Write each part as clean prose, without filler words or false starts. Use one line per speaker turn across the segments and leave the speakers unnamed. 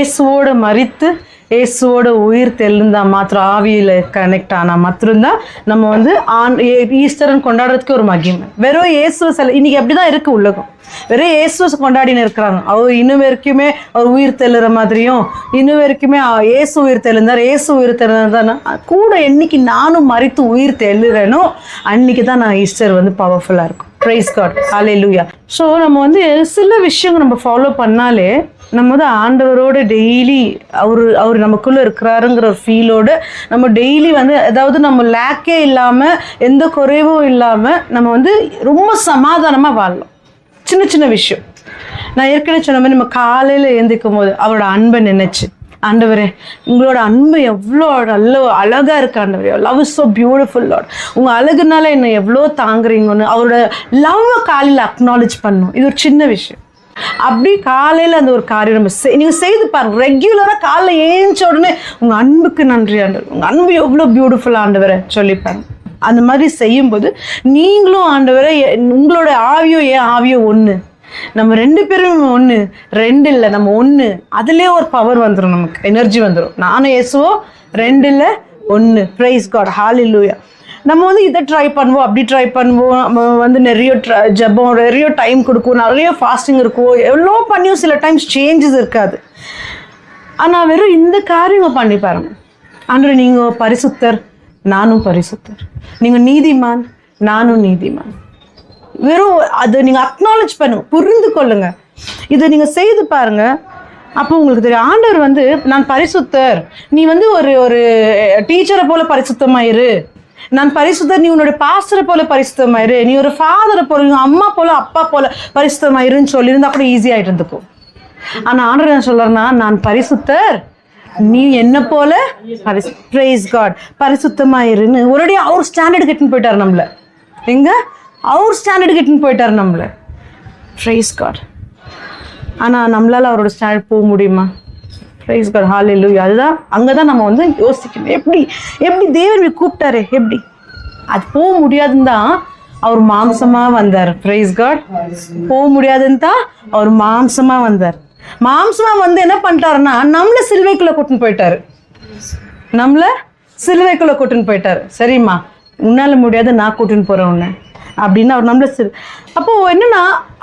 இயேசுவோட மரித்து இயேசுவோட உயிர் தெளிந்தா மாத்திரம், ஆவியில் கனெக்ட் ஆனால் மாத்திரம்தான் நம்ம வந்து ஈஸ்டர்ன்னு கொண்டாடுறதுக்கு ஒரு மகிமை. வெறும் இயேசுவை இன்னைக்கு அப்படிதான் இருக்கு உலகம். வெறும் இயேசுவை கொண்டாடின்னு இருக்கிறாங்க. அவர் இன்னும் வரைக்குமே அவர் உயிர் தெளிற மாதிரியும், இன்னும் வரைக்குமே இயேசு உயிர் தெளிந்தார், இயேசு உயிர் தெளிந்தார் கூட. என்னைக்கு நானும் மரித்து உயிர் தெளிறேனோ அன்னைக்கு தான் நான் ஈஸ்டர் வந்து பவர்ஃபுல்லாக இருக்கும். பிரைஸ் காட், ஹல்லேலூயா. ஸோ நம்ம வந்து சில விஷயங்கள் நம்ம ஃபாலோ பண்ணாலே நம்ம வந்து ஆண்டவரோட டெய்லி அவர் நமக்குள்ளே இருக்கிறாருங்கிற ஒரு ஃபீலோடு நம்ம டெய்லி வந்து அதாவது நம்ம லேக்கே இல்லாமல் எந்த குறைவும் இல்லாமல் நம்ம வந்து ரொம்ப சமாதானமாக வாழலாம். சின்ன சின்ன விஷயம் நான் ஏற்கனவே சொன்ன மாதிரி நம்ம காலையில் எழுந்திக்கும் போது அவரோட அன்பை நினைச்சு, ஆண்டவரே உங்களோட அன்பு எவ்வளோ நல்ல அழகாக இருக்கு ஆண்டவரே, love is so beautiful Lord, உங்கள் அழகுனால என்னை எவ்வளோ தாங்குறீங்கன்னு அவரோட லவ்வை காலையில் அக்னாலேஜ் பண்ணணும். இது ஒரு சின்ன விஷயம். அப்படி காலையில் அந்த ஒரு காரியம் நம்ம நீங்கள் செய்து பாருங்க. ரெகுலராக காலையில் ஏஞ்ச உடனே உங்கள் அன்புக்கு நன்றி ஆண்டவர், உங்கள் அன்பு எவ்வளோ பியூட்டிஃபுல் ஆண்டவரை சொல்லிப்பாருங்க. அந்த மாதிரி செய்யும்போது நீங்களும் ஆண்டவரை உங்களோட ஆவியோ என் ஆவியோ ஒன்று, நம்ம 2 பேரும் ஒன்று, 2 இல்லை நம்ம ஒன்று. அதுலேயே ஒரு பவர் வந்துடும், நமக்கு எனர்ஜி வந்துடும். நானும் இயேசுவோ 2 இல்லை 1. பிரைஸ் காட், ஹல்லேலூயா. நம்ம வந்து இதை ட்ரை பண்ணுவோம், அப்படி ட்ரை பண்ணுவோம், நம்ம வந்து நிறைய ஜெபம், நிறைய டைம் கொடுக்குவோம், நிறைய ஃபாஸ்டிங் இருக்கும், எவ்வளோ பண்ணியும் சில டைம்ஸ் சேஞ்சஸ் இருக்காது. ஆனால் வெறும் இந்த காரியம் பண்ணி பாருங்க. ஆண்டவரே நீங்கள் பரிசுத்தர், நானும் பரிசுத்தர், நீங்கள் நீதிமான், நானும் நீதிமான். வெறும் அதை நீங்கள் அக்னாலேஜ் பண்ணுங்க, புரிந்து கொள்ளுங்க. இதை நீங்கள் செய்து பாருங்க. அப்போ உங்களுக்கு தெரியும் ஆண்டவர் வந்து நான் பரிசுத்தர், நீ வந்து ஒரு டீச்சரை போல பரிசுத்தமாயிரு, நான் பரிசுத்தர், நீ உன்னோட பாஸ்டரை போல பரிசுத்தமாயிரு, நீ ஒரு ஃபாதரை போல, அம்மா போல அப்பா போல பரிசுத்தமாயிருன்னு சொல்லியிருந்தா கூட ஈஸியாகிட்டு இருந்துக்கும். ஆனால் ஆண்டவர் என்ன சொல்றாருன்னா, நான் பரிசுத்தர், நீ என்ன போல பிரைஸ் காட் பரிசுத்தமாயிருன்னு ஒரேடியா அவர் ஸ்டாண்டர்டு கிட்டுன்னு போயிட்டார் நம்மள. எங்க அவர் ஸ்டாண்டர்டு கிட்டுன்னு போயிட்டார் நம்மள. Praise God. ஆனால் நம்மளால அவரோட ஸ்டாண்டர்ட் போக முடியுமா? Praise God, hallelujah. அதுதான் அங்கே தான் நம்ம வந்து யோசிக்கணும். எப்படி தேவன் கூப்பிட்டாரு, எப்படி அது போக முடியாதுன்னு தான் அவர் மாம்சமாக வந்தார். Praise God. போக முடியாதுன்னு தான் அவர் மாம்சமாக வந்தார். மாம்சமாக வந்து என்ன பண்ணிட்டாருன்னா நம்மளை சிலுவைக்குள்ளே கூட்டின்னு போயிட்டாரு. நம்மளை சிலுவைக்குள்ளே கூட்டின்னு போயிட்டாரு. சரிம்மா, உன்னால முடியாது, நான் கூட்டின்னு போகிறேன் உன்னை அப்படின்னு அவர் நம்மளை அப்போது என்னன்னா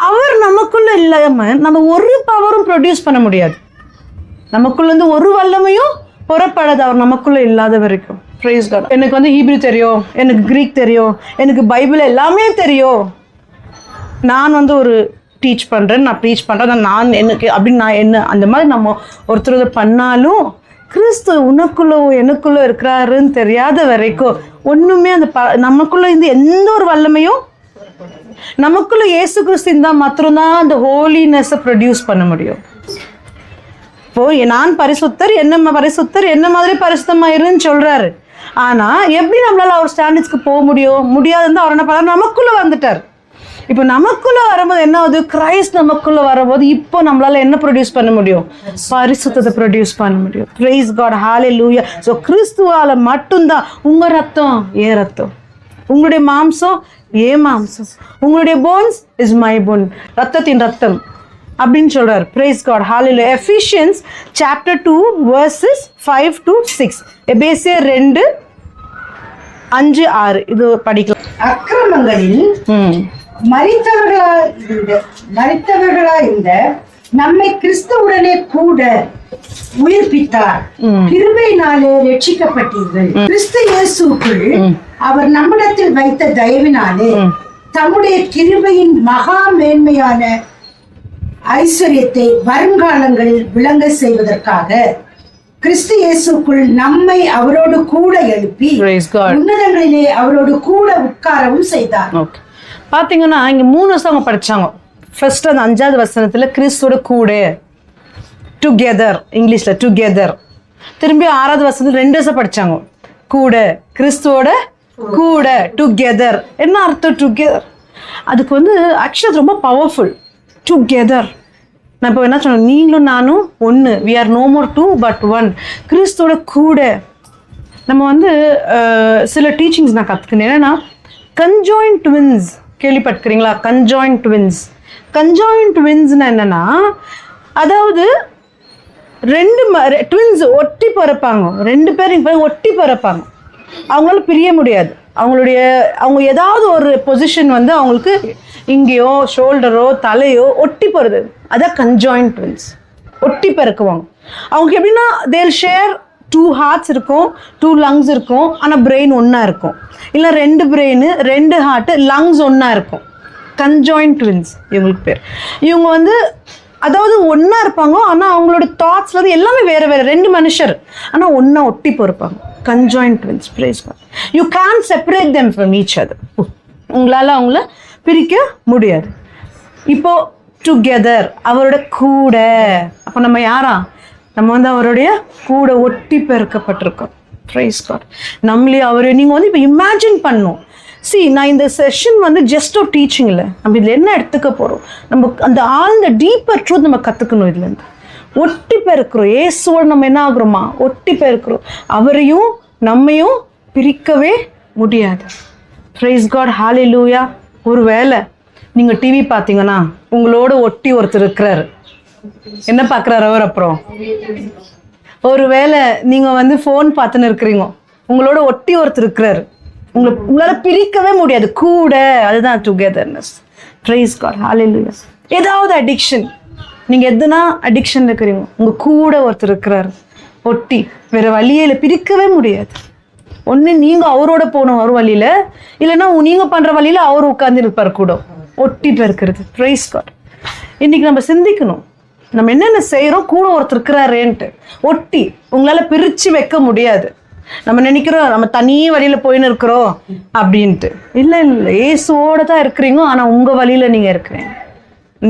அவர் நமக்குள்ளே இல்லாமல் நம்ம ஒரு பவரும் ப்ரொடியூஸ் பண்ண முடியாது. நமக்குள்ளேருந்து ஒரு வல்லமையும் புறப்படாது அவர் நமக்குள்ளே இல்லாத வரைக்கும். Praise God. எனக்கு வந்து ஹீப்ரு தெரியும், எனக்கு கிரீக் தெரியும், எனக்கு பைபிள் எல்லாமே தெரியும், நான் வந்து ஒரு டீச் பண்ணுறேன், நான் ப்ரீச் பண்ணுறேன், நான் எனக்கு அப்படின்னு நான் என்ன அந்த மாதிரி நம்ம ஒருத்தர் பண்ணாலும் கிறிஸ்து உனக்குள்ளோ எனக்குள்ளே இருக்கிறாருன்னு தெரியாத வரைக்கும் ஒன்றுமே அந்த நமக்குள்ளே இருந்து எந்த ஒரு வல்லமையும் நமக்குள்ளே இயேசு கிறிஸ்து இருந்தால் மாத்திரம்தான் அந்த ஹோலினஸை ப்ரொடியூஸ் பண்ண முடியும். இப்போ நான் பரிசுத்தர், என்ன மாதிரி பரிசுத்தமாயிருன்னு சொல்றாரு. ஆனா எப்படி நம்மளால அவர் ஸ்டாண்டர்ட்ஸ்க்கு போக முடியாதுன்னு அவர் என்ன பண்ணார், நமக்குள்ள வந்துட்டார். இப்போ நமக்குள்ள வரும்போது என்ன ஆகுது, கிரைஸ்ட் நமக்குள்ள வரும்போது இப்போ நம்மளால என்ன ப்ரொடியூஸ் பண்ண முடியும், பரிசுத்தத்தை ப்ரொடியூஸ் பண்ண முடியும். பிரைஸ் காட், ஹல்லேலூயா. ஸோ கிறிஸ்துவால மட்டும்தான் உங்க ரத்தம் ஏ ரத்தம், உங்களுடைய மாம்சம் ஏ மாம்சம், உங்களுடைய போன்ஸ் இஸ் மை போன், ரத்தத்தின் ரத்தம் அப்படின்னு சொல்றாரு. Praise God, hallelujah. Ephesians chapter 2 verses 5 to 6, எபேசியர் 2:5-6 இது படிக்கலாம்.
அக்கிரமங்களில் மரித்தவர்களா இருந்த நம்மை கிறிஸ்துவுடனே கூட உயிர்ப்பித்தார். கிருபையினாலே ரட்சிக்கப்பட்டீர்கள். கிறிஸ்து இயேசுக்குள் அவர் நம்மிடத்தில் வைத்த தயவினாலே தம்முடைய கிருபையின் மகா மேன்மையான ஐஸ்வர்யத்தை வருங்காலங்களில் விளங்க செய்வதற்காக கிறிஸ்து இயேசுக்குள் நம்மை அவரோடு கூட எழுப்பி உன்னதங்களிலே அவரோடு கூட உட்காரவும் செய்தார்.
பாத்தீங்கன்னா இங்க 3 வசனம் படிச்சாங்க. ஃபர்ஸ்ட் அந்த 5வது வசனத்துல கிறிஸ்துவோட கூட, டுகெதர், இங்கிலீஷ்ல டுகெதர். திரும்பி 6வது வசனத்துல 2 வசனம் படிச்சாங்க, கூட, கிறிஸ்துவோட கூட, டுகெதர். என்ன அர்த்தம் டுகெதர்? அதுக்கு வந்து ஆக்சுவலி ரொம்ப பவர்ஃபுல். டுகெதர். நான் இப்போ என்ன சொன்னேன், நீங்களும் நானும் ஒன்று, we are no more 2 but 1. கிறிஸ்துவோட கூட. நம்ம வந்து சில டீச்சிங்ஸ் நான் கற்றுக்கினேன். என்னன்னா கன்ஜாயின்ட் ட்வின்ஸ் கேள்விப்பட்டுக்கிறீங்களா? கன்ஜாயின்ட் ட்வின்ஸ்னா என்னன்னா, அதாவது ரெண்டு ட்வின்ஸ் ஒட்டி பிறப்பாங்க, 2 பேரும் ஒட்டி பிறப்பாங்க. அவங்களால பிரிய முடியாது. அவங்க ஏதாவது ஒரு பொசிஷன் வந்து அவங்களுக்கு இங்கேயோ ஷோல்டரோ தலையோ ஒட்டி போகிறது, அதான் கன்ஜாயின்ட் ட்வின்ஸ். ஒட்டி பிறக்குவாங்க. அவங்களுக்கு எப்படின்னா தேல் ஷேர் 2 ஹார்ட்ஸ் இருக்கும், 2 லங்ஸ் இருக்கும், ஆனால் பிரெயின் ஒன்றா இருக்கும். இல்லை 2 பிரெயின் 2 ஹார்ட்டு லங்ஸ் ஒன்றா இருக்கும். கன்ஜாயின்ட் ட்வின்ஸ் இவங்களுக்கு பேர். இவங்க வந்து அதாவது ஒன்றா இருப்பாங்க, ஆனால் அவங்களோட தாட்ஸ்ல வந்து எல்லாமே வேறு வேறு. 2 மனுஷர் ஆனால் ஒன்றா ஒட்டி போயிருப்பாங்க. Conjoined twins. Praise God. You can separate them from each other. உங்களால் அவங்கள பிரிக்க முடியாது. இப்போ டுகெதர், அவரோட கூட. அப்போ நம்ம யாரா? நம்ம வந்து அவருடைய கூட ஒட்டி பெருக்கப்பட்டிருக்கோம். Price God. நம்மளே அவரை நீங்கள் வந்து இப்போ இமேஜின் பண்ணணும். நான் இந்த செஷன் வந்து ஜஸ்ட் ஒரு டீச்சிங் இல்லை, நம்ம இதில் என்ன எடுத்துக்க போகிறோம், நம்ம அந்த ஆழ்ந்த டீப்பர் ட்ரூத் நம்ம கற்றுக்கணும். இதுலேருந்து ஒட்டி பெருக்கிறோம். இயேசுவோட நம்ம என்ன ஆகுறோமா? ஒட்டி பெருக்கிறோம். அவரையும் நம்மையும் பிரிக்கவே முடியாது. Praise God. ஹல்லேலூயா. ஒரு வேளை நீங்கள் டிவி பார்த்தீங்கன்னா உங்களோட ஒட்டி ஒருத்தர் இருக்கிறாரு. என்ன பார்க்குறாரு அவர்? அப்புறம் ஒரு வேளை நீங்கள் வந்து ஃபோன் பார்த்துன்னு இருக்கிறீங்க, உங்களோட ஒட்டி ஒருத்தர் இருக்கிறாரு. உங்களால் பிரிக்கவே முடியாது. கூட, அதுதான் டுகெதர்னஸ். Price God. ஹல்லேலூயா. ஏதாவது அடிக்ஷன், நீங்கள் எதுனா அடிக்ஷன் இருக்கிறீங்க, உங்கள் கூட ஒருத்தர் இருக்கிறாரு ஒட்டி. வேறு வழியில் பிரிக்கவே முடியாது. ஒன்று நீங்கள் அவரோட போகணும் ஒரு வழியில், இல்லைன்னா நீங்கள் பண்ணுற வழியில் அவர் உட்காந்து இருப்பார் கூட. ஒட்டி பெருக்கிறது. Price God. இன்றைக்கி நம்ம சிந்திக்கணும், நம்ம என்னென்ன செய்கிறோம், கூட ஒருத்தர் இருக்கிறாரேன்ட்டு. ஒட்டி உங்களால் பிரித்து வைக்க முடியாது. நம்ம நினைக்கிறோம் நம்ம தனி வழியில் போயின்னு இருக்கிறோம் அப்படின்ட்டு. இல்லை இல்லை, இயேசுவோட தான் இருக்கிறீங்க, ஆனால் உங்கள் வழியில் நீங்கள் இருக்கிறீங்க.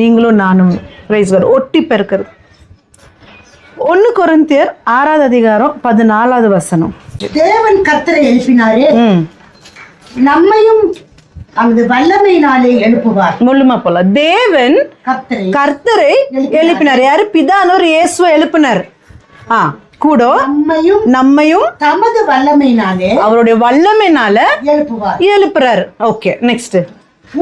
நீங்களும் நானும். Praise God. ஒட்டி பெருக்கிறது. 1 கொரிந்தியர் 6வது அதிகாரம் 14வது வசனம்.
தேவன் கர்த்தரை எழுப்பினாரே, நம்மையும் அந்த வல்லமையினாலே எழுப்புவார்.
முழுமா போல. தேவன் கர்த்தரை எழுப்பினார். யாரு? பிதானவர் இயேசுவை எழுப்பினார். கூட நம்மையும்
தமது வல்லமையினாலே,
அவருடைய வல்லமையினால எழுப்புறாரு. Okay, next.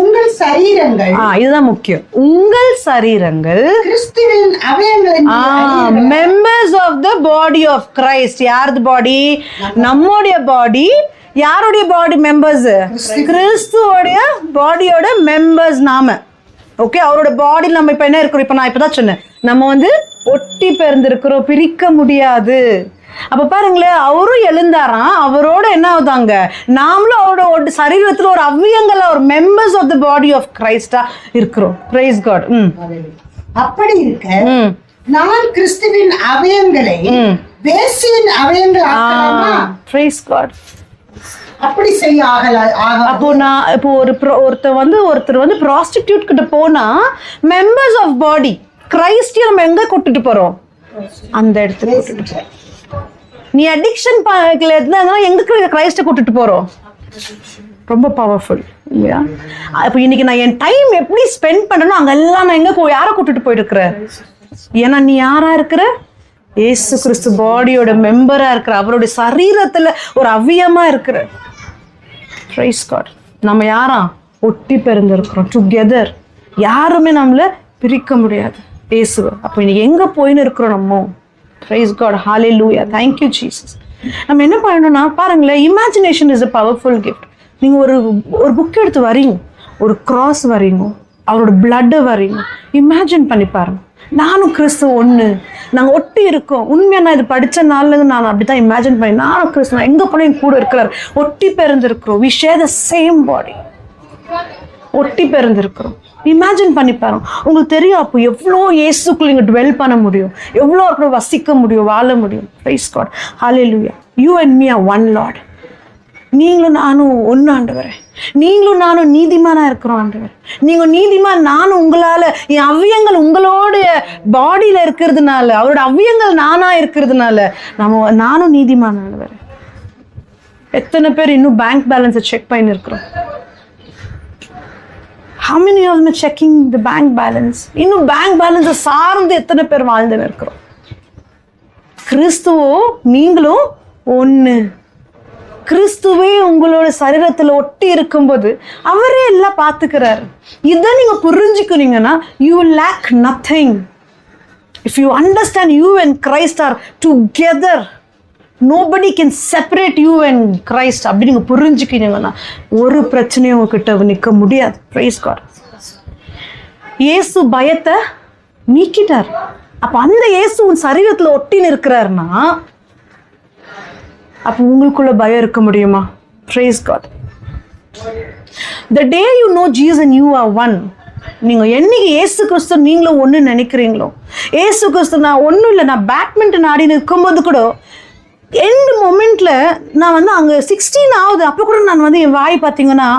உங்கள் சரீரங்கள்,
இதுதான் முக்கியம். உங்கள் சரீரங்கள்
கிறிஸ்துவின் அவயங்கள்,
members of the body of Christ. யாரது பாடி? நம்முடைய பாடி. யாருடைய பாடி மெம்பர்ஸ்? கிறிஸ்துவோடைய பாடியோட மெம்பர்ஸ் நாம. ஓகே, அவரோட பாடி நம்ம இப்ப என்ன இருக்கிறோம்? இப்ப நான் இப்பதான் சொன்னேன், நம்ம வந்து ஒட்டி பிறந்திருக்கிறோம், பிரிக்க முடியாது. அப்ப பாருங்களேன், அவரும் எழுந்தாராம், அவரோட என்ன ஆகுதாங்க, நாமளும் அவரோட சரீரத்துல ஒரு அவ்வியங்கள, ஒரு members of the body of கிரைஸ்டா இருக்கிறோம். Praise God.
அப்படி இருக்க நான் கிறிஸ்துவின் அவயங்களை வேசியின் அவயங்கள் ஆக்கலாமா?
Price God.
அப்படி செய்ய ஆகல.
அப்போ நான் இப்போ ஒருத்தர் வந்து ப்ராஸ்டிடியூட் கிட்ட போனா மெம்பர்ஸ் ஆஃப் பாடி கிரைஸ்ட் நம்ம எங்க கூட்டிட்டு போறோம்? அந்த இடத்துக்கு. நீ அடிக்ஷன் எங்க கிரைஸ்ட கூட்டிட்டு போறோம்? ரொம்ப பவர்ஃபுல் இல்லையா? இப்போ இன்னைக்கு நான் என் டைம் எப்படி ஸ்பெண்ட் பண்ணணும், அங்கெல்லாம் நான் எங்க யாரை கூட்டிட்டு போயிட்டு இருக்கிறேன்? ஏன்னா நீ யாரா இருக்கிற? இயேசு கிறிஸ்து பாடியோட மெம்பரா இருக்கிற, அவருடைய சரீரத்துல ஒரு அவ்வியமா இருக்கிற. Praise God. நம்ம யாரா? ஒட்டி பிறந்திருக்கிறோம். டுகெதர். யாருமே நம்மள பிரிக்க முடியாது. இயேசுவை. அப்போ இன்னைக்கு எங்க போயின்னு இருக்கிறோம் நம்ம? Praise God. Hallelujah. Thank you Jesus. நம்ம என்ன பண்ணணும்னா பாருங்களேன், imagination is a powerful gift. நீங்க ஒரு புக் எடுத்து வரீங்க, ஒரு கிராஸ் வரீங்க, அவரோட பிளட்டை வரீங்க, இமேஜின் பண்ணி பாருங்க. நானும் கிறிஸ்துவ ஒன்று, நாங்கள் ஒட்டி இருக்கோம். உண்மையாக நான் இது படித்த நாள்லேருந்து நான் அப்படி தான் இமேஜின் பண்ணி, நானும் கிறிஸ்துவ எங்கே போனால் கூட இருக்கிறார், ஒட்டி பிறந்திருக்கிறோம். We share the same body. ஒட்டி பிறந்திருக்கிறோம். இமேஜின் பண்ணி பாருங்க. உங்களுக்கு தெரியும் அப்போ எவ்வளோ இயேசுக்குள்ள இங்கே டுவெல் பண்ண முடியும், எவ்வளோ இருக்கிற வசிக்க முடியும், வாழ முடியும். Praise God. Hallelujah. You and me are one Lord. நீங்களும் நானும் ஒன்று ஆண்டவரே. நீங்களும் நானும் நீதிமானா இருக்கிறோம் ஆண்டவர். நீங்க நீதிமான், நானும் உங்களால, என் அவ்வியங்கள் உங்களோட பாடியில இருக்கிறதுனால, அவரோட அவ்வியங்கள் நானா இருக்கிறதுனால நானும் நீதிமான் ஆண்டவர். எத்தனை பேர் இன்னும் பேங்க் பேலன்ஸை செக் பண்ணி இருக்கிறோம்? How many of them are checking the bank balance? இன்னும் பேங்க் பேலன்ஸை சார்ந்து எத்தனை பேர் வாழ்ந்துன்னு இருக்கிறோம்? கிறிஸ்துவோ நீங்களும் ஒன்று. கிறிஸ்துவே உங்களோட சரீரத்தில் ஒட்டி இருக்கும்போது அவரே எல்லாம் பார்த்துக்கிறாரு. இதை நீங்க புரிஞ்சுக்கிறீங்கன்னா you lack nothing. If you understand you and Christ are together, nobody can separate you and Christ. அப்படி நீங்க புரிஞ்சுக்கிட்டீங்கன்னா ஒரு பிரச்சனையும் உங்ககிட்ட நிற்க முடியாது. Praise God. இயேசு பயத்தை நீக்கிட்டார். அப்ப அந்த இயேசு உன் சரீரத்துல ஒட்டின்னு இருக்கிறாருன்னா அப்ப உங்களுக்குள்ள பயம் இருக்க முடியுமா? Praise God. The day you know Jesus and you are one, நீங்க என்னைக்கு இயேசு கிறிஸ்து நீங்களும் ஒன்று நினைக்கிறீங்களோ, இயேசு கிறிஸ்து நான் ஒன்றும் இல்லை, நான் பேட்மிண்டன் ஆடின்னு இருக்கும்போது கூட எண்ட் மொமெண்ட்ல நான் வந்து அங்கே 16 ஆகுது, அப்போ கூட நான் வந்து என் வாய் பார்த்தீங்கன்னா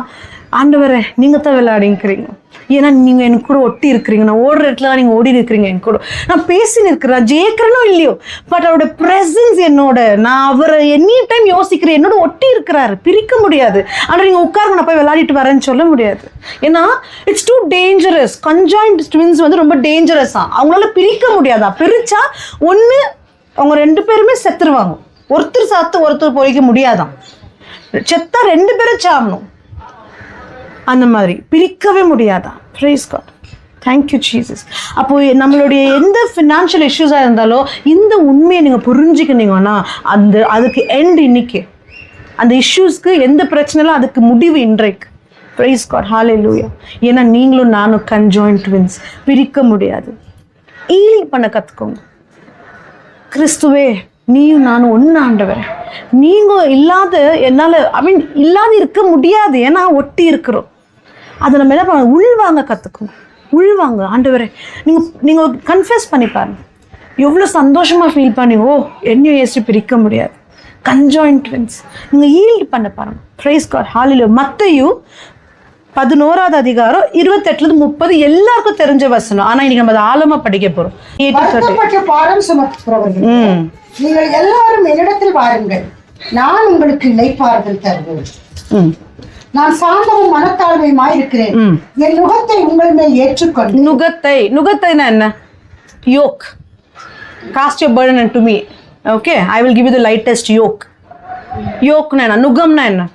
ஆண்டவரே நீங்கள் தான் விளையாடிங்கிறீங்க, ஏன்னா நீங்கள் எனக்கு கூட ஒட்டி இருக்கிறீங்க, நான் ஓடுற இடத்துல நீங்கள் ஓடி இருக்கிறீங்க, என் கூட நான் பேசின்னு இருக்கிறேன், ஜெயிக்கிறனோ இல்லையோ, பட் அவரோட ப்ரெசன்ஸ் என்னோட, நான் அவரை எனி டைம் யோசிக்கிறேன், என்னோட ஒட்டி இருக்கிறாரு, பிரிக்க முடியாது. ஆனால் நீங்கள் உட்காருங்க நான் போய் விளையாடிட்டு வரேன்னு சொல்ல முடியாது. ஏன்னா it's two dangerous. Conjoint twins வந்து ரொம்ப டேஞ்சரஸா, அவங்களால பிரிக்க முடியாதா, பிரிச்சா ஒன்று அவங்க 2 பேருமே செத்துருவாங்க, ஒருத்தர் சாத்து ஒருத்தர் பொறிக்க முடியாதான், செத்தா 2 பேரும் சாகணும், அந்த மாதிரி பிரிக்கவே முடியாதா. Praise God. Thank you Jesus. அப்போ நம்மளுடைய எந்த ஃபினான்ஷியல் இஷ்யூஸாக இருந்தாலும் இந்த உண்மையை நீங்கள் புரிஞ்சுக்கினீங்கன்னா அதுக்கு எண்ட் இன்னைக்கு, அந்த இஷ்யூஸ்க்கு எந்த பிரச்சனைலாம் அதுக்கு முடிவு இன்றைக்கு. Praise God. Hallelujah. ஏன்னா நீங்களும் நானும் கன்ஜாயின்ட் ட்வின்ஸ், பிரிக்க முடியாது. ஈல்ட் பண்ண கற்றுக்கோங்க. கிறிஸ்துவே நீயும் நானும் ஒன்று ஆண்டவரே, நீங்கள் இல்லாத என்னால் இல்லாத இருக்க முடியாது, ஏன்னா ஒட்டி இருக்கிறோம். அதை நம்ம என்ன பண்ண உள்வாங்க கற்றுக்கணும். உள்வாங்க ஆண்டவரே, நீங்கள் கன்ஃபெஸ் பண்ணி பாருங்க, எவ்வளோ சந்தோஷமாக ஃபீல் பண்ணி, ஓ என்னையும் இயேசு பிரிக்க முடியாது, கன்ஜாயின்ட் ட்வின்ஸ். நீங்கள் ஈல்ட் பண்ண பாருங்க. Praise God. Hallelujah. மத்தேயு 11வது அதிகாரம் 28-30 எல்லாருக்கும் தெரிஞ்ச வசனம். ஆனால் இன்னைக்கு நம்ம அதை ஆழமாக படிக்க போகிறோம்.
பாரம் சுமக்கிறவர்கள் நீங்கள் எல்லாரும் என்னிடத்தில் வாருங்கள், நான் உங்களுக்கு இளைப்பாறுதல் தருவேன். நான் சாந்தமும் மனத்தாழ்மையுமாய் இருக்கிறேன், என் நுகத்தை உங்கள் மேல் ஏற்றுக்கொண்டு. நுகத்தைனா என்ன? Yoke. Cast your burden unto me. Okay, I will give you the lightest yoke. யோக்னா என்ன? நுகம்னா என்ன?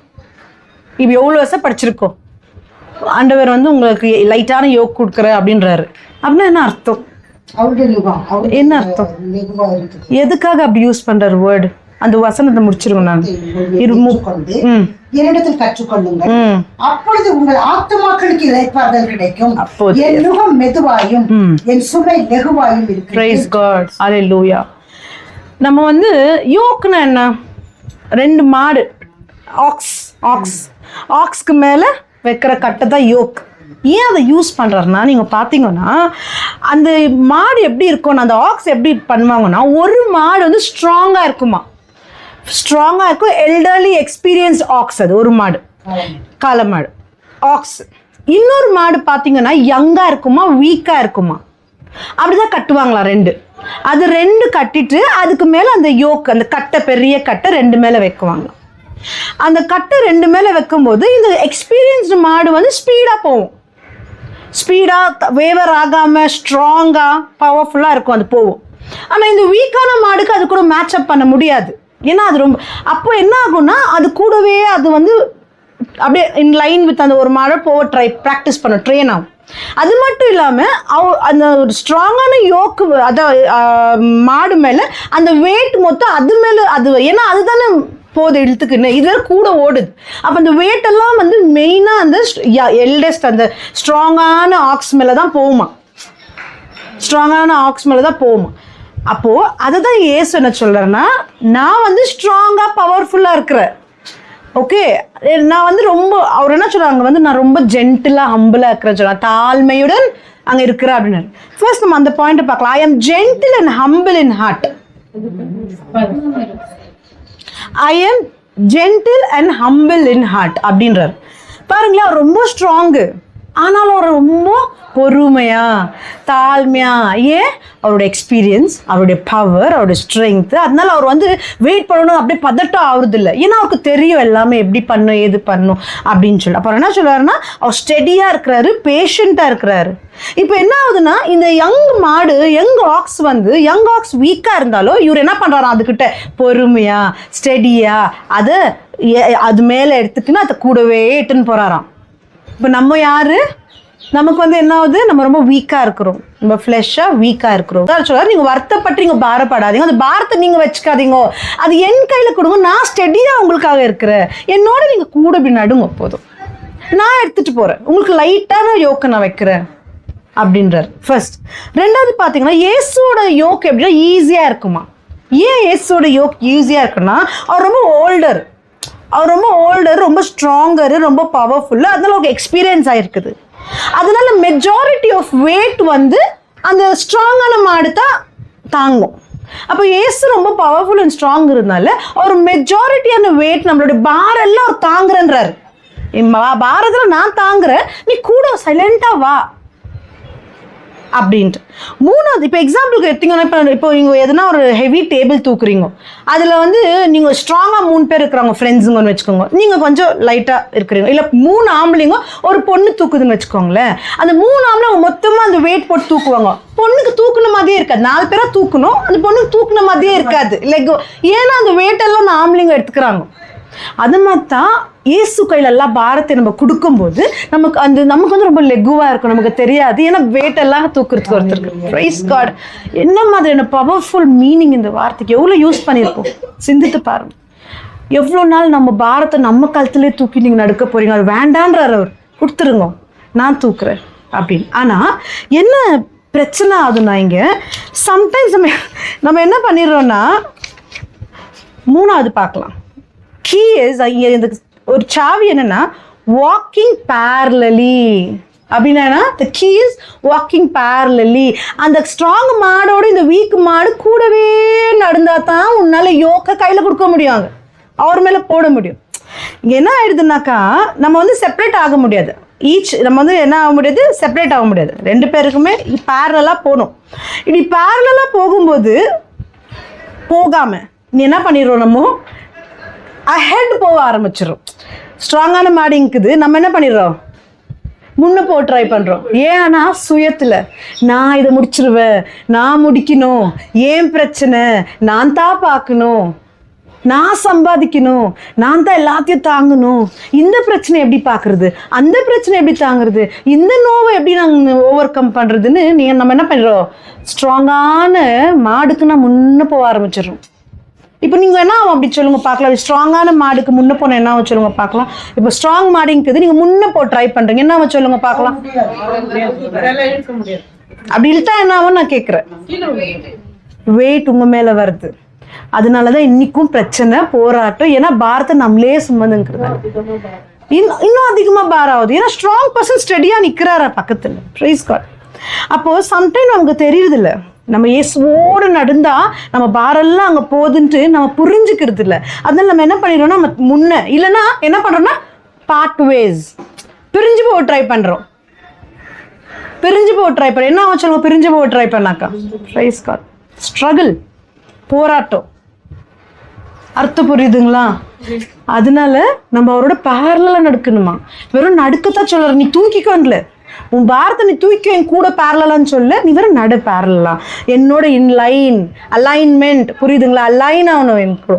இப்போ எவ்வளோ வருஷம் படிச்சிருக்கோம், ஆண்டவர் வந்து உங்களுக்கு லைட்டான யோக் கொடுக்குற அப்படின்றாரு. அப்படின்னா என்ன அர்த்தம்? என்ன அர்த்தம்? எதுக்காக அப்படி யூஸ் பண்றாரு வேர்டு? அந்த வசனத்தை முடிச்சிருக்கோம். நான் என்னிடத்தில் கற்றுக்கொள்ளுங்கள், அப்பொழுது உங்கள் ஆத்துமாக்களுக்கு இளைப்பாறுதல் கிடைக்கும். என் நுகம் மெதுவாயும் என் சுமை லெகுவாயும் இருக்கு.
Praise God. Hallelujah. நம்ம வந்து யோக்னா என்ன? 2 மாடு, ஆக்ஸ்க்கு மேல வைக்கிற கட்டை தான் யோக். ஏன் அதை யூஸ் பண்ணுறாருன்னா, நீங்கள் பார்த்தீங்கன்னா அந்த மாடு எப்படி இருக்கும்னா, அந்த ஆக்ஸ் எப்படி பண்ணுவாங்கன்னா, ஒரு மாடு வந்து ஸ்ட்ராங்காக இருக்குமா, ஸ்ட்ராங்காக இருக்கும், எல்டர்லி எக்ஸ்பீரியன்ஸ் ஆக்ஸ், அது ஒரு மாடு, காளை மாடு ஆக்ஸ். இன்னொரு மாடு பார்த்தீங்கன்னா யங்காக இருக்குமா, வீக்காக இருக்குமா, அப்படிதான் கட்டுவாங்களா 2. அது 2 கட்டிட்டு அதுக்கு மேலே அந்த யோக், அந்த கட்டை, பெரிய கட்டை 2 மேலே வைக்குவாங்க. அந்த கட்டை 2 மேலே வைக்கும்போது இந்த எக்ஸ்பீரியன்ஸ்டு மாடு வந்து ஸ்பீடாக போகும், ஸ்பீடாக வேவர் ஆகாமல் ஸ்ட்ராங்காக பவர்ஃபுல்லாக இருக்கும், அது போகும். ஆனால் இந்த வீக்கான மாடுக்கு அது கூட மேட்ச் அப் பண்ண முடியாது. ஏன்னா அது ரொம்ப, அப்போ என்ன ஆகும்னா அது கூடவே அது வந்து அப்படியே இன் லைன் வித் அந்த ஒரு மாடை போக ப்ராக்டிஸ் பண்ண ட்ரெயின் ஆகும். அது மட்டும் இல்லாமல் அந்த ஒரு ஸ்ட்ராங்கான யோக்கு மாடு மேலே அந்த வெயிட் மொத்தம் அது மேலே அது, ஏன்னா அதுதானே போது இழுத்துக்குன்னு, இதெல்லாம் கூட ஓடுது. அப்போ அந்த வெயிட் எல்லாம் வந்து மெயினாக அந்த எல்டஸ்ட் அந்த ஸ்ட்ராங்கான ஆக்ஸ் மேலே தான் போகுமா, ஸ்ட்ராங்கான ஆக்ஸ் மேலே தான் போகுமா. அப்போது அதை தான் இயேசு என்ன சொல்கிறேன்னா, நான் வந்து ஸ்ட்ராங்காக பவர்ஃபுல்லாக இருக்கிறேன். ஓகே, நான் வந்து ரொம்ப, அவர் என்ன சொல்கிறாங்க வந்து நான் ரொம்ப ஜென்டிலாக ஹம்பிளாக இருக்கிறேன்னு சொல்கிறாங்க, தாழ்மையுடன் அங்கே இருக்கிறேன் அப்படின்னாரு. ஃபர்ஸ்ட் நம்ம அந்த பாயிண்ட்டை பார்க்கலாம். I am gentle and humble in heart. I am gentle and humble in heart அப்படின்றார். பாருங்களேன், அவர் ரொம்ப ஸ்ட்ராங்கு, ஆனாலும் அவர் ரொம்ப பொறுமையா தாழ்மையா. ஏன்? அவருடைய எக்ஸ்பீரியன்ஸ், அவருடைய பவர், அவருடைய ஸ்ட்ரென்த். அதனால அவர் வந்து வெயிட் பண்ணணும் அப்படியே பதட்டம் ஆகுறது இல்லை. ஏன்னா அவருக்கு தெரியும் எல்லாமே எப்படி பண்ணும், ஏது பண்ணும் அப்படின்னு சொல்லி. அப்புறம் என்ன சொல்றாருன்னா, அவர் ஸ்டெடியாக இருக்கிறாரு, பேஷண்ட்டாக இருக்கிறாரு. இப்போ என்ன ஆகுதுன்னா, இந்த யங் மாடு, யங் ஆக்ஸ் வந்து, யங் ஆக்ஸ் வீக்காக இருந்தாலும் இவர் என்ன பண்ணுறாராம், அதுக்கிட்ட பொறுமையா ஸ்டெடியா அதை அது மேலே எடுத்துக்கின்னு அதை கூடவே இட்டுன்னு போகிறாராம். இப்போ நம்ம யாரு? நமக்கு வந்து என்ன ஆகுது, நம்ம ரொம்ப வீக்காக இருக்கிறோம், நம்ம ஃப்ளெஷ்ஷாக வீக்காக இருக்கிறோம். சொல்ல நீங்கள் வருத்தப்பட்டு நீங்கள் பாரப்படாதீங்க, அந்த பாரத்தை நீங்கள் வச்சுக்காதீங்க, அது என் கையில் கொடுங்க, நான் ஸ்டெடியாக உங்களுக்காக இருக்கிறேன், என்னோட நீங்கள் கூட இப்படி நடுங்க, போதும் நான் எடுத்துகிட்டு போகிறேன், உங்களுக்கு லைட்டான யோக்கை நான் வைக்கிறேன் அப்படின்றார் ஃபர்ஸ்ட். ரெண்டாவது பார்த்தீங்கன்னா இயேசுவோட யோக் எப்படின்னா ஈஸியாக இருக்குமா. ஏன் இயேசுவோட யோக் ஈஸியாக இருக்குன்னா அவர் ரொம்ப ஓல்டர், ரொம்ப ஸ்ட்ராங்கரு, ரொம்ப பவர்ஃபுல்லு, அதனால அவருக்கு எக்ஸ்பீரியன்ஸ் ஆகிருக்குது. அதனால மெஜாரிட்டி ஆஃப் வெயிட் வந்து அந்த ஸ்ட்ராங்கான மாடு தான் தாங்கும். அப்போ இயேசு ரொம்ப பவர்ஃபுல் அண்ட் ஸ்ட்ராங் இருந்தால அவர் மெஜாரிட்டியான வெயிட் நம்மளுடைய பாரெல்லாம் அவர் தாங்குறன்றாரு. பாரத்தில் நான் தாங்குறேன், நீ கூட சைலண்டாக வா அப்படின்ட்டு. மூணாவது, இப்போ எக்ஸாம்பிளுக்கு எடுத்தீங்கன்னா இப்போ நீங்கள் எதுனா ஒரு ஹெவி டேபிள் தூக்குறீங்க, அதில் வந்து நீங்கள் ஸ்ட்ராங்காக 3 பேர் இருக்கிறாங்க ஃப்ரெண்ட்ஸுங்கன்னு வச்சுக்கோங்க, நீங்கள் கொஞ்சம் லைட்டாக இருக்கிறீங்க, இல்லை 3 ஆம்பளைங்க ஒரு பொண்ணு தூக்குதுன்னு வச்சுக்கோங்களேன், அந்த 3 ஆம்பளை மொத்தமாக அந்த வெயிட் போட்டு தூக்குவாங்க, பொண்ணுக்கு தூக்குன மாதிரியே இருக்காது. 4 பேராக தூக்கணும், அந்த பொண்ணுக்கு தூக்குன மாதிரியே இருக்காது, லைக் ஏன்னா அந்த வெயிட்டெல்லாம் அந்த ஆம்பளைங்க எடுத்துக்கிறாங்க. அது மாதிரி தான் இயேசு கையில் எல்லாம் பாரத்தை நம்ம கொடுக்கும்போது நமக்கு வந்து ரொம்ப லெகுவாக இருக்கும், நமக்கு தெரியாது, ஏன்னா வெயிட்டெல்லாம் தூக்குறதுக்கு ஒருத்தருக்கு. பிரைஸ் காட், என்ன மாதிரியான பவர்ஃபுல் மீனிங் இந்த வார்த்தைக்கு, எவ்வளோ யூஸ் பண்ணியிருக்கோம், சிந்தித்து பாருங்க. எவ்வளோ நாள் நம்ம பாரத்தை நம்ம கழுத்துலேயே தூக்கி நீங்கள் நடுக்க போறீங்க, அது வேண்டான்றார் அவர், கொடுத்துருங்க நான் தூக்குறேன் அப்படின்னு. ஆனால் என்ன பிரச்சனை ஆகுதுன்னா இங்கே சம்டைம்ஸ் நம்ம என்ன பண்ணிடுறோன்னா, மூணாவது பார்க்கலாம், கீ இஸ் இந்த ஒரு சாவி என்னன்னா வாக்கிங் பேரலலி அப்படின்னா the key is walking parallelly. அந்த ஸ்ட்ராங் மாடோட இந்த வீக் மாடு கூடவே நடந்தா தான் உன்னால யோக்க கையில் கொடுக்க முடியும், அவர் மேலே போட முடியும். இங்கே என்ன ஆயிடுதுனாக்கா நம்ம வந்து செப்பரேட் ஆக முடியாது, நம்ம வந்து என்ன ஆக முடியாது, செப்பரேட் ஆக முடியாது, 2 பேருக்குமே பேரலாக போகணும். இப்படி பேரலாக போகும்போது போகாமல் நீ என்ன பண்ணிடுறோம், நம்ம அஹெட் போக ஆரம்பிச்சிடும். ஸ்ட்ராங்கான மாடிங்குது, நம்ம என்ன பண்ணிடுறோம், முன்ன போ ட்ரை பண்ணுறோம். ஏன்னா சுயத்தில் நான் இதை முடிச்சிருவேன், நான் முடிக்கணும், ஏன் பிரச்சனை, நான் தான் பார்க்கணும், நான் சம்பாதிக்கணும், நான் தான் எல்லாத்தையும் தாங்கணும், இந்த பிரச்சனை எப்படி பார்க்குறது, அந்த பிரச்சனை எப்படி தாங்குறது, இந்த நோவை எப்படி நாங்கள் ஓவர் கம் பண்ணுறதுன்னு நம்ம என்ன பண்ணுறோம், ஸ்ட்ராங்கான மாடுக்கு நான் முன்ன போக ஆரம்பிச்சிடுறோம். இப்போ நீங்கள் என்ன ஆகும் அப்படி சொல்லுங்க பார்க்கலாம், ஸ்ட்ராங்கான மாடுக்கு முன்ன போன என்ன ஆகும் சொல்லுங்க பார்க்கலாம். இப்போ ஸ்ட்ராங் மாடுங்கிறது நீங்கள் முன்ன போ ட்ரை பண்ணுறீங்க, என்ன ஆகும் சொல்லுங்க பார்க்கலாம். அப்படி இழுத்தா என்ன ஆகும் நான் கேட்குறேன், வெயிட் உங்கள் மேலே வருது. அதனால தான் இன்னைக்கும் பிரச்சனை, போராட்டம், ஏன்னா பாரத்தை நம்மளே சுமந்துங்கிறது இன்னும் அதிகமாக பாரம் ஆகுது, ஏன்னா ஸ்ட்ராங் பர்சன் ஸ்டெடியாக நிற்கிறாரா பக்கத்தில். Price God. அப்போது சம்டைம் நமக்கு தெரியுறதில்ல, நம்ம இயேசுவோடு நடந்தா நம்ம பாரெல்லாம் அங்கே போகுதுன்ட்டு நம்ம புரிஞ்சுக்கிறது இல்லை. அதனால நம்ம என்ன பண்ணிடுறோம்னா நம்ம முன்ன இல்லைன்னா என்ன பண்ணுறோம்னா பார்ட் வேஸ் பிரிஞ்சு போக ட்ரை பண்ணுறோம். என்ன ஆகும் சொல்லுங்க, பிரிஞ்சு போக ட்ரை பண்ணாக்கா ப்ரைஸ் காட், ஸ்ட்ரகிள், போராட்டம், அர்த்தம் புரியுதுங்களா? அதனால நம்ம அவரோட பேரலாக நடக்கணுமா, வெறும் நடுக்கத்தான் சொல்கிறார், நீ தூக்கிக்கோங்கள உன் பாரத்தை நீ தூக்கி என் கூட பேரலான்னு சொல்ல, நீ வெறும் நடு பேரலாம் என்னோட இன்லைன் அலைன்மெண்ட், புரியுதுங்களா, அலைன் ஆகணும், என் கூட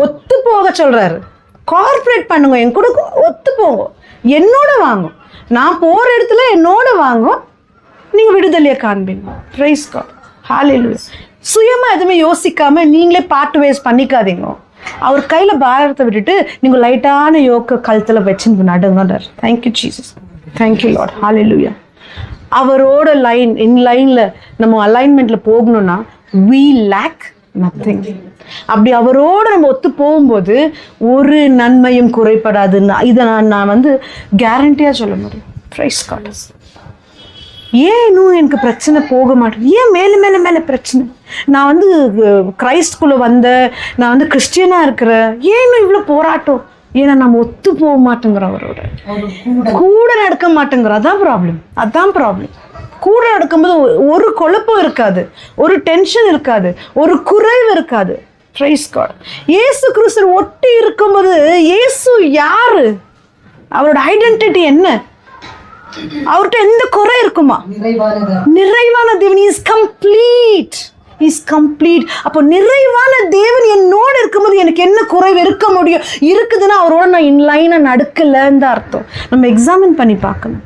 ஒத்து போக சொல்கிறாரு. கார்பரேட் பண்ணுங்க, என் கூட ஒத்து போங்க, என்னோட வாங்கும், நான் போகிற இடத்துல என்னோட வாங்கும், நீங்கள் விடுதலையை காண்பீங்க. ப்ரைஸ் காட், ஹல்லேலூயா. சுயமாக எதுவுமே யோசிக்காமல் நீங்களே பார்ட் வேஸ் பண்ணிக்காதீங்க, அவர் கையில் பாரத்தை விட்டுட்டு நீங்கள் லைட்டான யோக்க கழுத்தில் வச்சு நடுங்கன்றார். தேங்க்யூ ஜீசஸ், தேங்க்யூ லார்ட், ஹல்லேலூயா. அவரோட இன் லைனில் நம்ம அலைன்மெண்ட்டில் போகணும்னா we lack nothing. அப்படி அவரோடு நம்ம ஒத்து போகும்போது ஒரு நன்மையும் குறைபடாதுன்னு இதை நான் வந்து கேரண்டியாக சொல்ல முடியும். Praise God. ஏன் இன்னும் எனக்கு பிரச்சனை போக மாட்டேங்குது, ஏன் மேலே மேலே மேலே பிரச்சனை, நான் வந்து கிரைஸ்ட்குள்ளே வந்தேன், நான் வந்து கிறிஸ்டியனாக இருக்கிறேன், ஏன் இன்னும் இவ்வளோ போராட்டம், ஏன்னா நம்ம ஒத்து போக மாட்டேங்கிறோம், அவரோட கூட நடக்க மாட்டேங்கிறோம். அதான் ப்ராப்ளம். கூட நடக்கும்போது ஒரு குழப்பம் இருக்காது, ஒரு டென்ஷன் இருக்காது, ஒரு குறைவு இருக்காது. Praise God. இயேசு கிறிஸ்து ஒட்டி இருக்கும்போது இயேசு யாரு, அவரோட ஐடென்டிட்டி என்ன, அவர்கிட்ட எந்த குறை இருக்குமா, நிறைவான தேவன். Is complete. அப்போ நிறைவான தேவன் என்னோடு இருக்கும்போது எனக்கு என்ன குறைவு இருக்க முடியும், இருக்குதுன்னா அவரோட நான் இன்லைனாக நடக்கலைன்னு அர்த்தம். நம்ம எக்ஸாமின் பண்ணி பார்க்கணும்.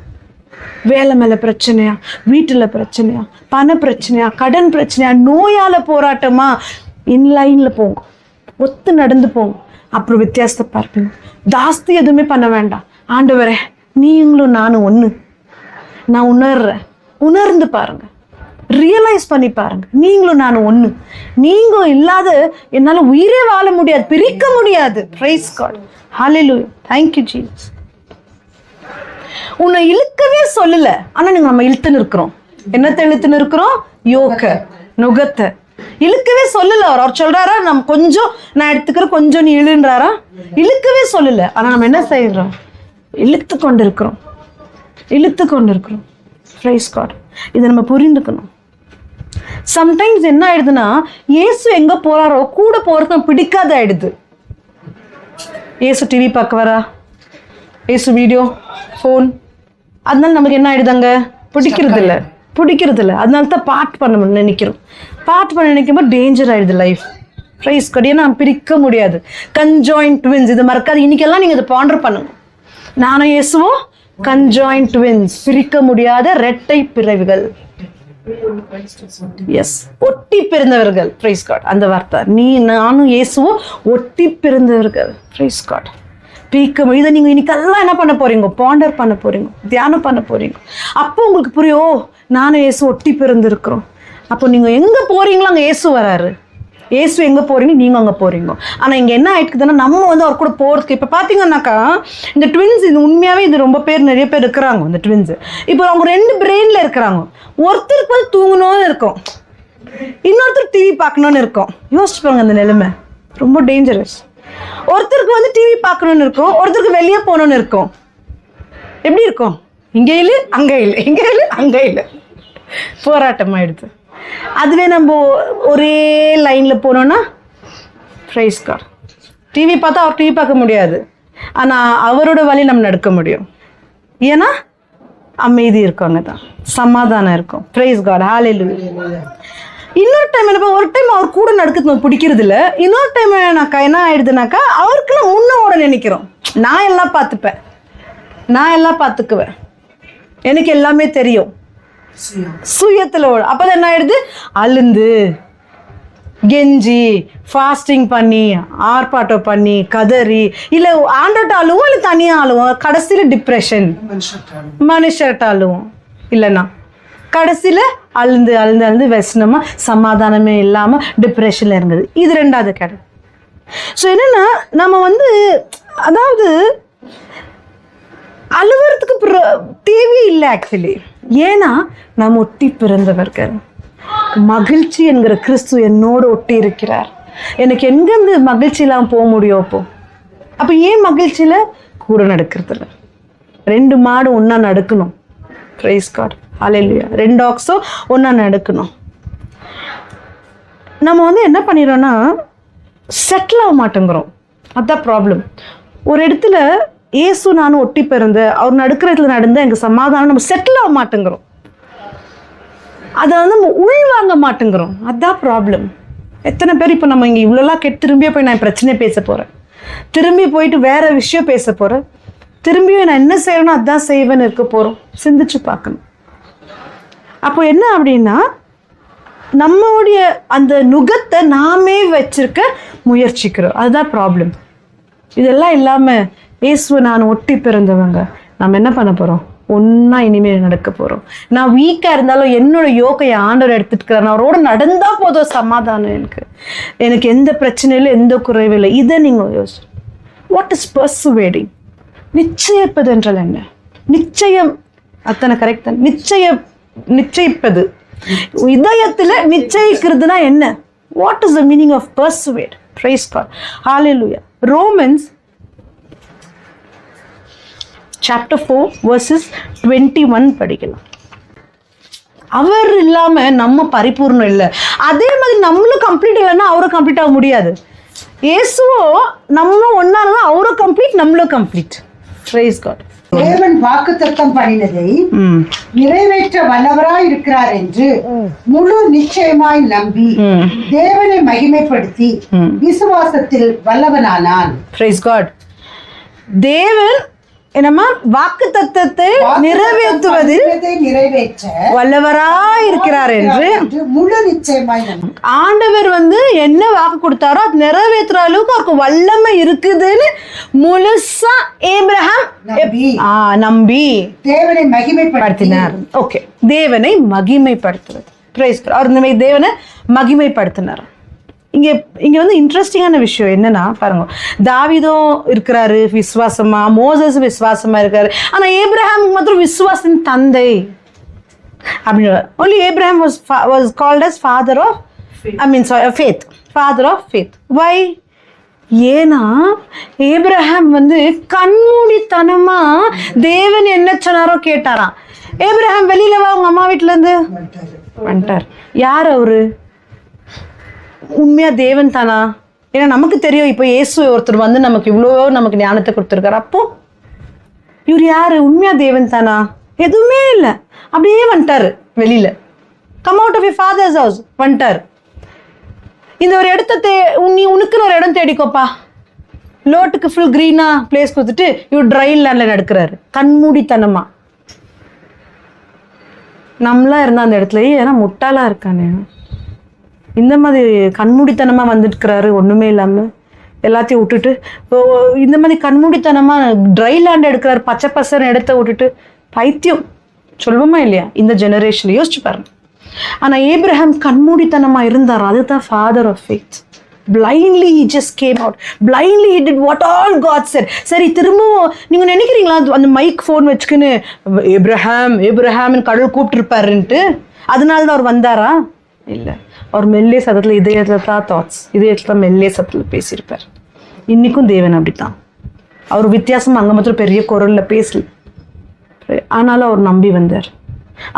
வேலை மேல பிரச்சனையா, வீட்டுல பிரச்சனையா, பண பிரச்சனையா, கடன் பிரச்சனையா, நோயால போராட்டமா, இன்லைன்ல போங்க, ஒத்து நடந்து போங்க. அப்புறம் வித்தியாசத்தை பார்ப்பீங்க. ஜாஸ்தி எதுவுமே பண்ண வேண்டாம். ஆண்டவரே நீங்களும் நானும் ஒண்ணு, நான் உணர்றேன், உணர்ந்து பாருங்க, ரியலைஸ் பண்ணி பாருங்க, நீங்களும் நானும் ஒண்ணு. நீங்க இல்லாத என்னால உயிரே வாழ முடியாது, பிரிக்க முடியாது. Praise God, hallelujah, thank you Jesus. உன்னை இழுக்கவே சொல்லல, ஆனா நீங்க நம்ம இழுத்துன்னு இருக்கிறோம். என்னத்தை இழுத்துன்னு இருக்கிறோம்? யோக நுகத்தை இழுக்கவே சொல்லல. அவர் சொல்றாரா, நம்ம கொஞ்சம் நான் எடுத்துக்கிறேன், கொஞ்சம் நீ இழுன்றாரா? இழுக்கவே சொல்லல. ஆனா நம்ம என்ன செய்யறோம்? இழுத்து கொண்டு இருக்கிறோம், இழுத்து கொண்டு இருக்கிறோம். Praise God. இதை நம்ம புரிந்துக்கணும். சம்டைம்ஸ் என்ன ஆயிடுதுன்னா, இயேசு எங்க போறாரோ கூட போறது பிடிக்காத ஆயிடுது. இயேசு டிவி பார்க்க வரா, இயேசு வீடியோ ஃபோன், அதனால நமக்கு என்ன ஆயிடுதாங்க? பிடிக்கிறது இல்லை. அதனால தான் பாட் பண்ண நினைக்கிறோம். பாட் பண்ண நினைக்கும்போது டேஞ்சர் ஆயிடுது லைஃப். Price cut. ஏன்னா பிரிக்க முடியாது. கன்ஜாயின்ட் ட்வின்ஸ், இது மறக்காது. இன்னைக்கெல்லாம் நீங்க இதை பாண்டர் பண்ணுங்க. நானும் இயேசுவும் கன்ஜாயின்ட் ட்வின்ஸ், பிரிக்க முடியாத இரட்டை பிறவிகள். எஸ், ஒட்டி பிறந்தவர்கள். Praise God. அந்த வார்த்தை, நீ நானும் இயேசுவும் ஒட்டி பிறந்தவர்கள். Praise God. பிரிக்க இதை நீங்க இன்னைக்கெல்லாம் என்ன பண்ண போறீங்க? பாண்டர் பண்ண போறீங்க, தியானம் பண்ண போறீங்க. அப்போ உங்களுக்கு புரியும், நானும் இயேசு ஒட்டி பிறந்திருக்கிறோம். அப்போ நீங்க எங்க போறீங்களோ அங்க இயேசு வராரு. இயேசு எங்க போறீங்க, நீங்க அங்க போறீங்க. ஆனா இங்க என்ன ஆயிடுக்குதுன்னா, நம்ம வந்து அவர் கூட போறதுக்கு, இப்ப பாத்தீங்கன்னாக்கா இந்த ட்வின்ஸ், இது உண்மையாவே இது ரொம்ப பேர், நிறைய பேர் இருக்கிறாங்க இந்த ட்வின்ஸ். இப்போ அவங்க ரெண்டு பிரெயின்ல இருக்கிறாங்க. ஒருத்தருக்கு வந்து தூங்கணும்னு இருக்கும், இன்னொருத்தர் டிவி பார்க்கணும்னு இருக்கும். யோசிச்சு பாருங்க, அந்த நிலைமை ரொம்ப டேஞ்சரஸ். ஒருத்தருக்கு வந்து டிவி பார்க்கணும்னு இருக்கும், ஒருத்தருக்கு வெளியே போகணும்னு இருக்கும். எப்படி இருக்கும்? இங்கே இல்லை அங்கே இல்லை, இங்கே இல்லை அங்கே இல்லை, போராட்டம் ஆயிடுது. அதுவே நம்ம ஒரே லைன்ல போனோம்னா, பிரைஸ் காட், டிவி பார்த்தா அவர் டிவி பார்க்க முடியாது, ஆனா அவரோட வழி நம்ம நடக்க முடியும். ஏன்னா அமைதி இருக்கும், அங்கதான் சமாதானம் இருக்கும். பிரைஸ் காட், ஹல்லேலூயா. இன்னொரு டைம் என்ன, ஒரு டைம் அவர் கூட நடக்கிறது பிடிக்கிறது இல்லை. இன்னொரு டைம் என்ன ஆயிடுதுனாக்கா, அவருக்குலாம் முன்ன ஓட நினைக்கிறோம். நான் எல்லாம் பார்த்துப்பேன், நான் எல்லாம் பார்த்துக்குவேன், எனக்கு எல்லாமே தெரியும், சுயத்துல ஓட. அப்பதான் என்ன ஆயிடுது? அழுந்து கெஞ்சி ஃபாஸ்டிங் பண்ணி ஆர்ப்பாட்டம் பண்ணி கதறி, இல்லை ஆண்டோட்ட அழுவோம், இல்லை தனியாக அழுவோம். கடைசியில் டிப்ரெஷன், மனுஷர்கிட்ட அழுவோம். இல்லைன்னா கடைசியில் அழுந்து அழுந்து அழுந்து வெசனமா, சமாதானமே இல்லாமல் டிப்ரெஷனில் இருந்தது. இது ரெண்டாவது கேட்டகரி. ஸோ என்னன்னா, நம்ம வந்து அதாவது அழுகிறதுக்கு தேவையே இல்லை ஆக்சுவலி. ஏன்னா நம்ம ஒட்டி பிறந்தவர்கள். மகிழ்ச்சி என்கிற கிறிஸ்து என்னோடு ஒட்டி இருக்கிறார். எனக்கு எங்கேருந்து மகிழ்ச்சி இல்லாமல் போக முடியும்? அப்போ ஏன் மகிழ்ச்சியில் கூட நடக்கிறதுல? 2 மாடு ஒன்றா நடக்கணும். பிரைஸ் காட், ஹல்லேலூயா. 2 டாக்ஸும் ஒன்றா நடக்கணும். நம்ம வந்து என்ன பண்ணிடுறோம்னா, செட்டில் ஆக மாட்டேங்கிறோம். அதுதான் ப்ராப்ளம். ஒரு இடத்துல இயேசு நானும் ஒட்டி பிறந்த, அவர் நடக்கிற இடத்துல நடந்த எங்கள் சமாதானம், நம்ம செட்டில் ஆக மாட்டேங்கிறோம். அதை வந்து நம்ம உள்வாங்க மாட்டேங்கிறோம். அதுதான் ப்ராப்ளம். எத்தனை பேர் இப்போ நம்ம இங்கே இவ்வளோலாம் திரும்பியே போய் நான் பிரச்சனை பேச போகிறேன், திரும்பி போயிட்டு வேற விஷயம் பேச போகிறேன், திரும்பியும் நான் என்ன செய்யணும் அதான் செய்வேன்னு இருக்க போகிறோம். சிந்திச்சு பார்க்கணும். அப்போ என்ன அப்படின்னா, நம்மளுடைய அந்த நுகத்தை நாமே வச்சிருக்க முயற்சிக்கிறோம். அதுதான் ப்ராப்ளம். இதெல்லாம் இல்லாமல் இயேசுவை நான் ஒட்டி பிறந்தவங்க, நம்ம என்ன பண்ண போகிறோம்? ஒன்றா இனிமேல் நடக்க போகிறோம். நான் வீக்காக இருந்தாலும் என்னோட யோகையை ஆண்டவர் எடுத்துட்டுக்கிறேன். நான் அவரோட நடந்தால் போதும், சமாதானம். எனக்கு எந்த பிரச்சனையிலும் எந்த குறைவும் இல்லை. இதை நீங்கள் யோசி. What is பர்சுவேடிங்? நிச்சயிப்பது என்றால் என்ன? நிச்சயம், அத்தனை கரெக்ட் தான். நிச்சயிப்பது, இதயத்தில் நிச்சயிக்கிறதுனா என்ன? What is the meaning of persuade? Praise God, hallelujah. Romans chapter 4 verses 21 படிக்கலாம். அவர் இல்லாம நம்ம பரிபூர்ணம் இல்லை. அதே மாதிரி நம்மளும் கம்ப்ளீட் இல்லைன்னா அவரும் கம்ப்ளீட் ஆக முடியாது. இயேசுவோ நம்மளும் ஒன்னா இருந்தா அவரும் கம்ப்ளீட், நம்மளும் கம்ப்ளீட். Price God.
தேவன் வாக்குத்தத்தம் பண்ணினதை நிறைவேற்ற வல்லவராய் இருக்கிறார் என்று முழு நிச்சயமாய் நம்பி தேவனை மகிமைப்படுத்தி விசுவாசத்தில் வல்லவனானான்.
Price God. தேவன் என்னம்மா வாக்கு தத்தத்தை நிறைவேற்றுவதில்
நிறைவேற்ற
வல்லவராய் இருக்கிறார் என்று
முழு நிச்சயமாய்
ஆண்டவர் வந்து என்ன வாக்கு கொடுத்தாரோ அது நிறைவேற்றுற அளவுக்கு அவருக்கு வல்லமை இருக்குதுன்னு முழுசா ஏப்ரஹாம் நம்பி
தேவனை மகிமைப்படுத்தினார்.
ஓகே, தேவனை மகிமைப்படுத்துறது. Price God. அவர் தேவனை மகிமைப்படுத்தினார். இங்க வந்து இன்ட்ரெஸ்டிங்கான விஷயம் என்னன்னா பாருங்க, தாவீதும் இருக்கிறாரு விசுவாசமா, மோசஸ் விசுவாசமா இருக்காரு. ஆனா ஏப்ரஹாம் மாத்திரம் விசுவாசத்தின் தந்தை அப்படின்னு. only Abraham was called as father of faith, father of faith. why? ஏன்னா ஏப்ரஹாம் வந்து கண்மூடித்தனமா தேவன் என்ன சொன்னாரோ கேட்டாராம். ஏப்ரஹாம் வெளியில வா உங்க அம்மா வீட்டுல இருந்து வந்துட்டார். யார் அவரு? உண்மையா தேவன் தானா? ஏன்னா நமக்கு தெரியும், இப்போ இயேசு ஒருத்தர் வந்து நமக்கு இவ்வளோ நமக்கு ஞானத்தை கொடுத்துருக்காரு. அப்போ இவர் யாரு? உண்மையா தேவன் தானா? எதுவுமே இல்லை, அப்படியே வந்துட்டாரு வெளியில. Come out of your father's house வந்துட்டார். இந்த ஒரு இடத்த நீ உனக்குன்னு ஒரு இடம் தேடிக்கோப்பா. லோட்டுக்கு ஃபுல் கிரீனா பிளேஸ் கொடுத்துட்டு இவர் ட்ரை லேண்ட்ல நடக்கிறாரு கண்மூடித்தனமா. நம்மளா இருந்தா அந்த இடத்துல ஏன்னா முட்டாளா இருக்கானே, இந்த மாதிரி கண்மூடித்தனமா வந்துட்டுக்கிறாரு ஒண்ணுமே இல்லாம எல்லாத்தையும் விட்டுட்டு. இந்த மாதிரி கண்மூடித்தனமா ட்ரை லேண்ட் எடுக்கிறாரு, பச்சை பசன்னு இடத்த விட்டுட்டு. பைத்தியம் சொல்லுவோமா இல்லையா இந்த ஜெனரேஷன்ல? யோசிச்சு பாருங்க. ஆனா ஏப்ரஹாம் கண்மூடித்தனமா இருந்தார். அதுதான் father of faith. blindly he just came out, blindly he did what all God said. சரி, திரும்பவும் நீங்க நினைக்கிறீங்களா அந்த மைக் ஃபோன் வச்சுக்கின்னு ஏப்ரஹாம் ஏப்ரஹாம் கடவுள் கூப்பிட்டு இருப்பாருன்ட்டு அதனாலதான் அவர் வந்தாரா? இல்லை, அவர் மெல்லே சத்தத்துல இதயத்துல தான் தாட்ஸ், இதயத்துல மெல்லே சத்தத்துல பேசியிருப்பார். இன்னைக்கும் தேவன் அப்படித்தான். அவர் வித்தியாசம் அங்க மாத்திரம் பெரிய குரல்ல பேசல, ஆனாலும் அவர் நம்பி வந்தார்.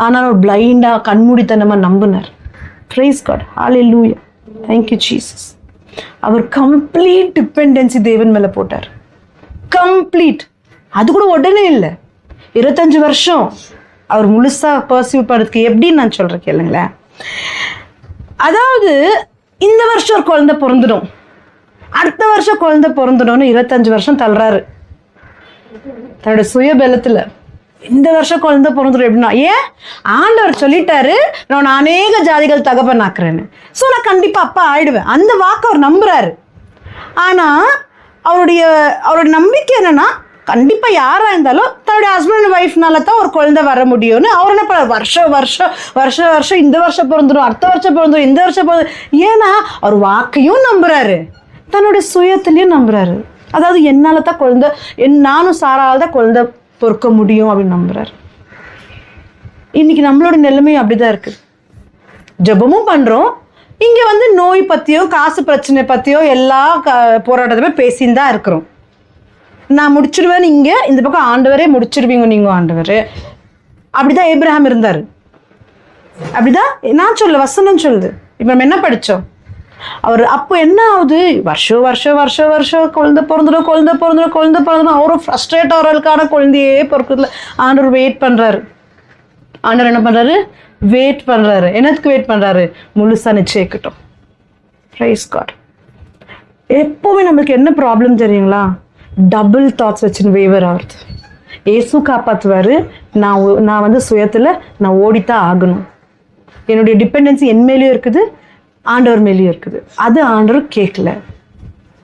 ஆனாலும் அவர் பிளைண்டா கண்மூடித்தனமா நம்பினார். Praise God, hallelujah, thank you Jesus. அவர் கம்ப்ளீட் டிபெண்டன்சி தேவன் மேல போட்டார். கம்ப்ளீட். அது கூட உடனே இல்லை, 25 வருஷம் அவர் முழுசா பர்சியூ பண்ணதுக்கு. எப்படின்னு நான் சொல்றேன் கேளுங்களேன். அதாவது இந்த வருஷம் ஒரு குழந்தை பிறந்துடும், அடுத்த வருஷம் குழந்தை பிறந்துடும்னு 25 வருஷம் தள்ளுறாரு தன்னோட சுய பலத்துல. இந்த வருஷம் குழந்தை பிறந்துடும். எப்படின்னா, ஏன் ஆண்டவர் சொல்லிட்டாரு நான் அநேக ஜாதிகள் தகப்பனாக்குறேன்னு. ஸோ நான் கண்டிப்பா அப்பா ஆயிடுவேன். அந்த வாக்கு அவர் நம்புறாரு. ஆனா அவருடைய நம்பிக்கை என்னன்னா, கண்டிப்பா யாரா இருந்தாலும் தன்னுடைய ஹஸ்பண்ட் ஒய்ஃப்னால தான் ஒரு குழந்தை வர முடியும்னு அவர் என்ன பண்ண வருஷம் இந்த வருஷம் பிறந்துடும், அடுத்த வருஷம் பிறந்துடும், இந்த வருஷம் பிறந்துடும். ஏன்னா அவர் வாக்கையும் நம்புறாரு, தன்னுடைய சுயத்திலையும் நம்புறாரு. அதாவது என்னால தான் குழந்தை, நானும் சாரால தான் குழந்தை பொறுக்க முடியும் அப்படின்னு நம்புறாரு. இன்னைக்கு நம்மளோட நிலைமையும் அப்படிதான் இருக்கு. ஜெபமும் பண்றோம், இங்க வந்து நோய் பத்தியோ காசு பிரச்சனை பத்தியோ எல்லா போராட்டத்தையுமே பேசின்னு தான் இருக்கிறோம். நான் முடிச்சிருவேன், இங்க இந்த பக்கம் ஆண்டவரே முடிச்சிருவீங்க நீங்க ஆண்டவர். அப்படிதான் ஏப்ரஹாம் இருந்தாரு. அப்படிதான் நான் சொல்ல வசனம் சொல்லுது. இப்ப நம்ம என்ன படிச்சோம்? அவர் அப்போ என்ன ஆகுது, வருஷம் குழந்தை பிறந்துடும். அவரும் ஃப்ரஸ்ட்ரேட் ஆகிறதுக்கான குழந்தையே பிறக்கிறதுல ஆண்டவர் வெயிட் பண்றாரு. ஆண்டவர் என்ன பண்றாரு? வெயிட் பண்றாரு. என்னத்துக்கு வெயிட் பண்றாரு? முழுசா நிச்சயிக்கட்டும். Price God. எப்பவுமே நம்மளுக்கு என்ன ப்ராப்ளம் தெரியுங்களா? டபுள் தாட்ஸ் வச்சுன்னு வேவர் ஆகுது. ஏசு காப்பாற்றுவாரு, நான் வந்து சுயத்துல நான் ஓடித்தான் ஆகணும். என்னுடைய டிபெண்டன்சி என் மேலேயும் இருக்குது, ஆண்டவர் மேலேயும் இருக்குது. அது ஆண்டவர் கேட்கல,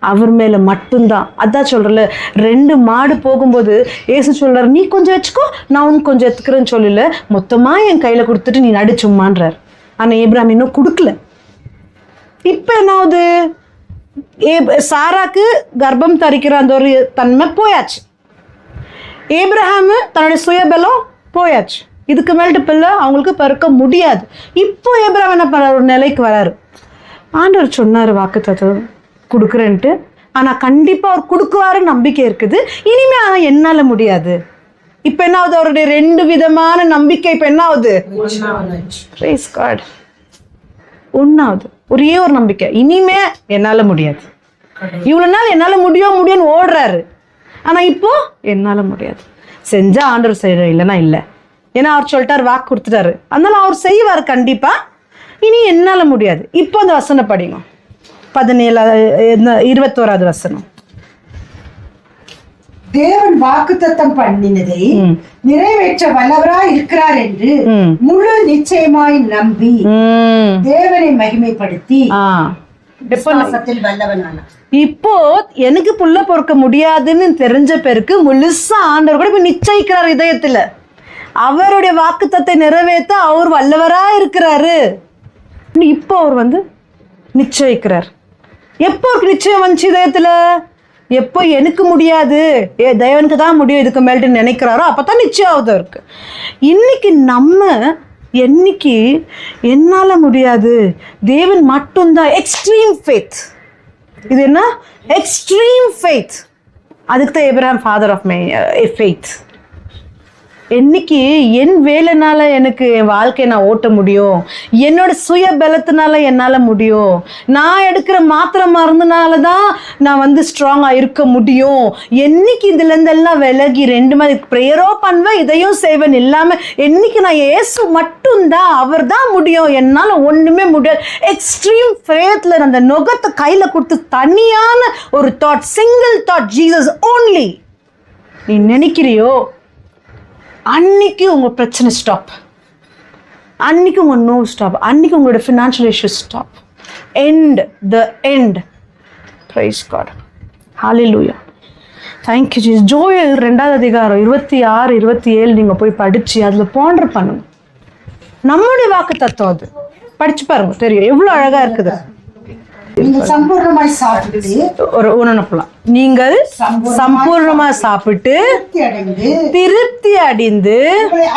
அவர் மேல மட்டும்தான். அதான் சொல்றல, 2 மாடு போகும்போது ஏசு சொல்றாரு, நீ கொஞ்சம் வச்சுக்கோ நான் உனக்கு கொஞ்சம் எடுத்துக்கிறேன்னு சொல்லல, மொத்தமா என் கையில கொடுத்துட்டு நீ நடிச்சும்மான்றார். ஆனா ஏப்ரஹாம் இன்னும் கொடுக்கல. இப்ப என்ன ஆகுது? சாராக்கு கர்ப்பம் தரிக்கிற அந்த ஒரு தன்மை போயாச்சு. ஏப்ரஹாம் தன்னுடைய சுயபலம் போயாச்சு. இதுக்கு மேல்ட்டு பிள்ளை அவங்களுக்கு பிறக்க முடியாது. இப்போ ஏப்ரஹாம் என்ன பண்ண ஒரு நிலைக்கு வராரு. ஆண்டவர் சொன்னாரு வாக்குத்தத்தம் கொடுக்குறேன்ட்டு. ஆனா கண்டிப்பா அவர் கொடுக்குவாருன்னு நம்பிக்கை இருக்குது. இனிமே ஆனா என்னால முடியாது. இப்ப என்ன ஆகுது? அவருடைய 2 விதமான நம்பிக்கை இப்ப என்ன ஆகுது? Praise God. ஒன்னாவது ஒரே ஒரு நம்பிக்கை, இனிமே என்னால முடியாது. இவ்வளவு நாள் என்னால முடியும்னு ஓடுறாரு. ஆனா இப்போ என்னால முடியாது. செஞ்சா ஆண்டவர் செய்யற, இல்லைன்னா இல்லை. ஏன்னா அவர் சொல்லிட்டாரு, வாக்கு கொடுத்துட்டாரு, அதனால அவர் செய்வார் கண்டிப்பா. இனி என்னால முடியாது. இப்போ அந்த வசனம் படிங்க, 21வது வசனம்.
தேவன் வாக்குத்தத்தம் பண்ணினதை நிறைவேற்ற வல்லவராய் இருக்கிறார் என்று முழு நிச்சயமாய் நம்பி தேவனை மகிமைப்படுத்தி விசுவாசத்தில் வல்லவனானார்.
இப்போ எனக்கு புள்ள பொறுக்க முடியாதுன்னு தெரிஞ்ச பேருக்கு முழுசா ஆண்டவர் கூட இப்ப நிச்சயிக்கிறார் இதயத்துல. அவருடைய வாக்குத்தத்தை நிறைவேற்ற அவர் வல்லவரா இருக்கிறாரு. இப்போ அவர் வந்து நிச்சயிக்கிறார். எப்போ அவருக்கு நிச்சயம் வந்துச்சு இதயத்துல? எப்போ எனக்கு முடியாது, தேவனுக்கு தான் முடியும் இதுக்கு மேல்ட்டு நினைக்கிறாரோ அப்பதான் நிச்சயம் ஆகுது அவருக்கு. இன்னைக்கு நம்ம என்னைக்கு என்னால முடியாது, தேவன் மட்டும்தான், எக்ஸ்ட்ரீம் ஃபேத். இது என்ன? Extreme faith. அதுக்கு தான் Abraham father of my faith. என்னைக்கு என் வேலைனால எனக்கு என் வாழ்க்கையை நான் ஓட்ட முடியும், என்னோட சுய பலத்தினால என்னால் முடியும், நான் எடுக்கிற மாத்திரை மருந்துனால தான் நான் வந்து ஸ்ட்ராங்காக இருக்க முடியும், என்னைக்கு இதுலேருந்தெல்லாம் விலகி ரெண்டு மாதிரி ப்ரேயரோ பண்ணுவேன் இதையும் செய்வேன் இல்லாமல் என்னைக்கு நான் இயேசு மட்டும்தான், அவர் தான் முடியும், என்னால் ஒன்றுமே முடியாது, எக்ஸ்ட்ரீம் ஃபேத்தில் அந்த நுகத்தை கையில் கொடுத்து தனியான ஒரு thought, single thought, Jesus only நீ நினைக்கிறியோ அன்னைக்கு உங்கள் பிரச்சனை ஸ்டாப், அன்னைக்கு உங்கள் நோ ஸ்டாப், அன்னைக்கு உங்களோட financial issue stop. End the end. Praise God. Hallelujah. Thank you Jesus. Joel 2வது அதிகாரம் 26, 27 நீங்கள் போய் படித்து அதில் பாண்டர் பண்ணுங்க. நம்முடைய வாக்கு தத்துவம் அது படிச்சு பாருங்க, தெரியும் எவ்வளோ அழகா இருக்குது.
நீங்கள் சம்பூர்ணமாய் சாப்பிட்டு
நீங்கள் சம்பூர்ணமா சாப்பிட்டு திருப்தி அடைந்து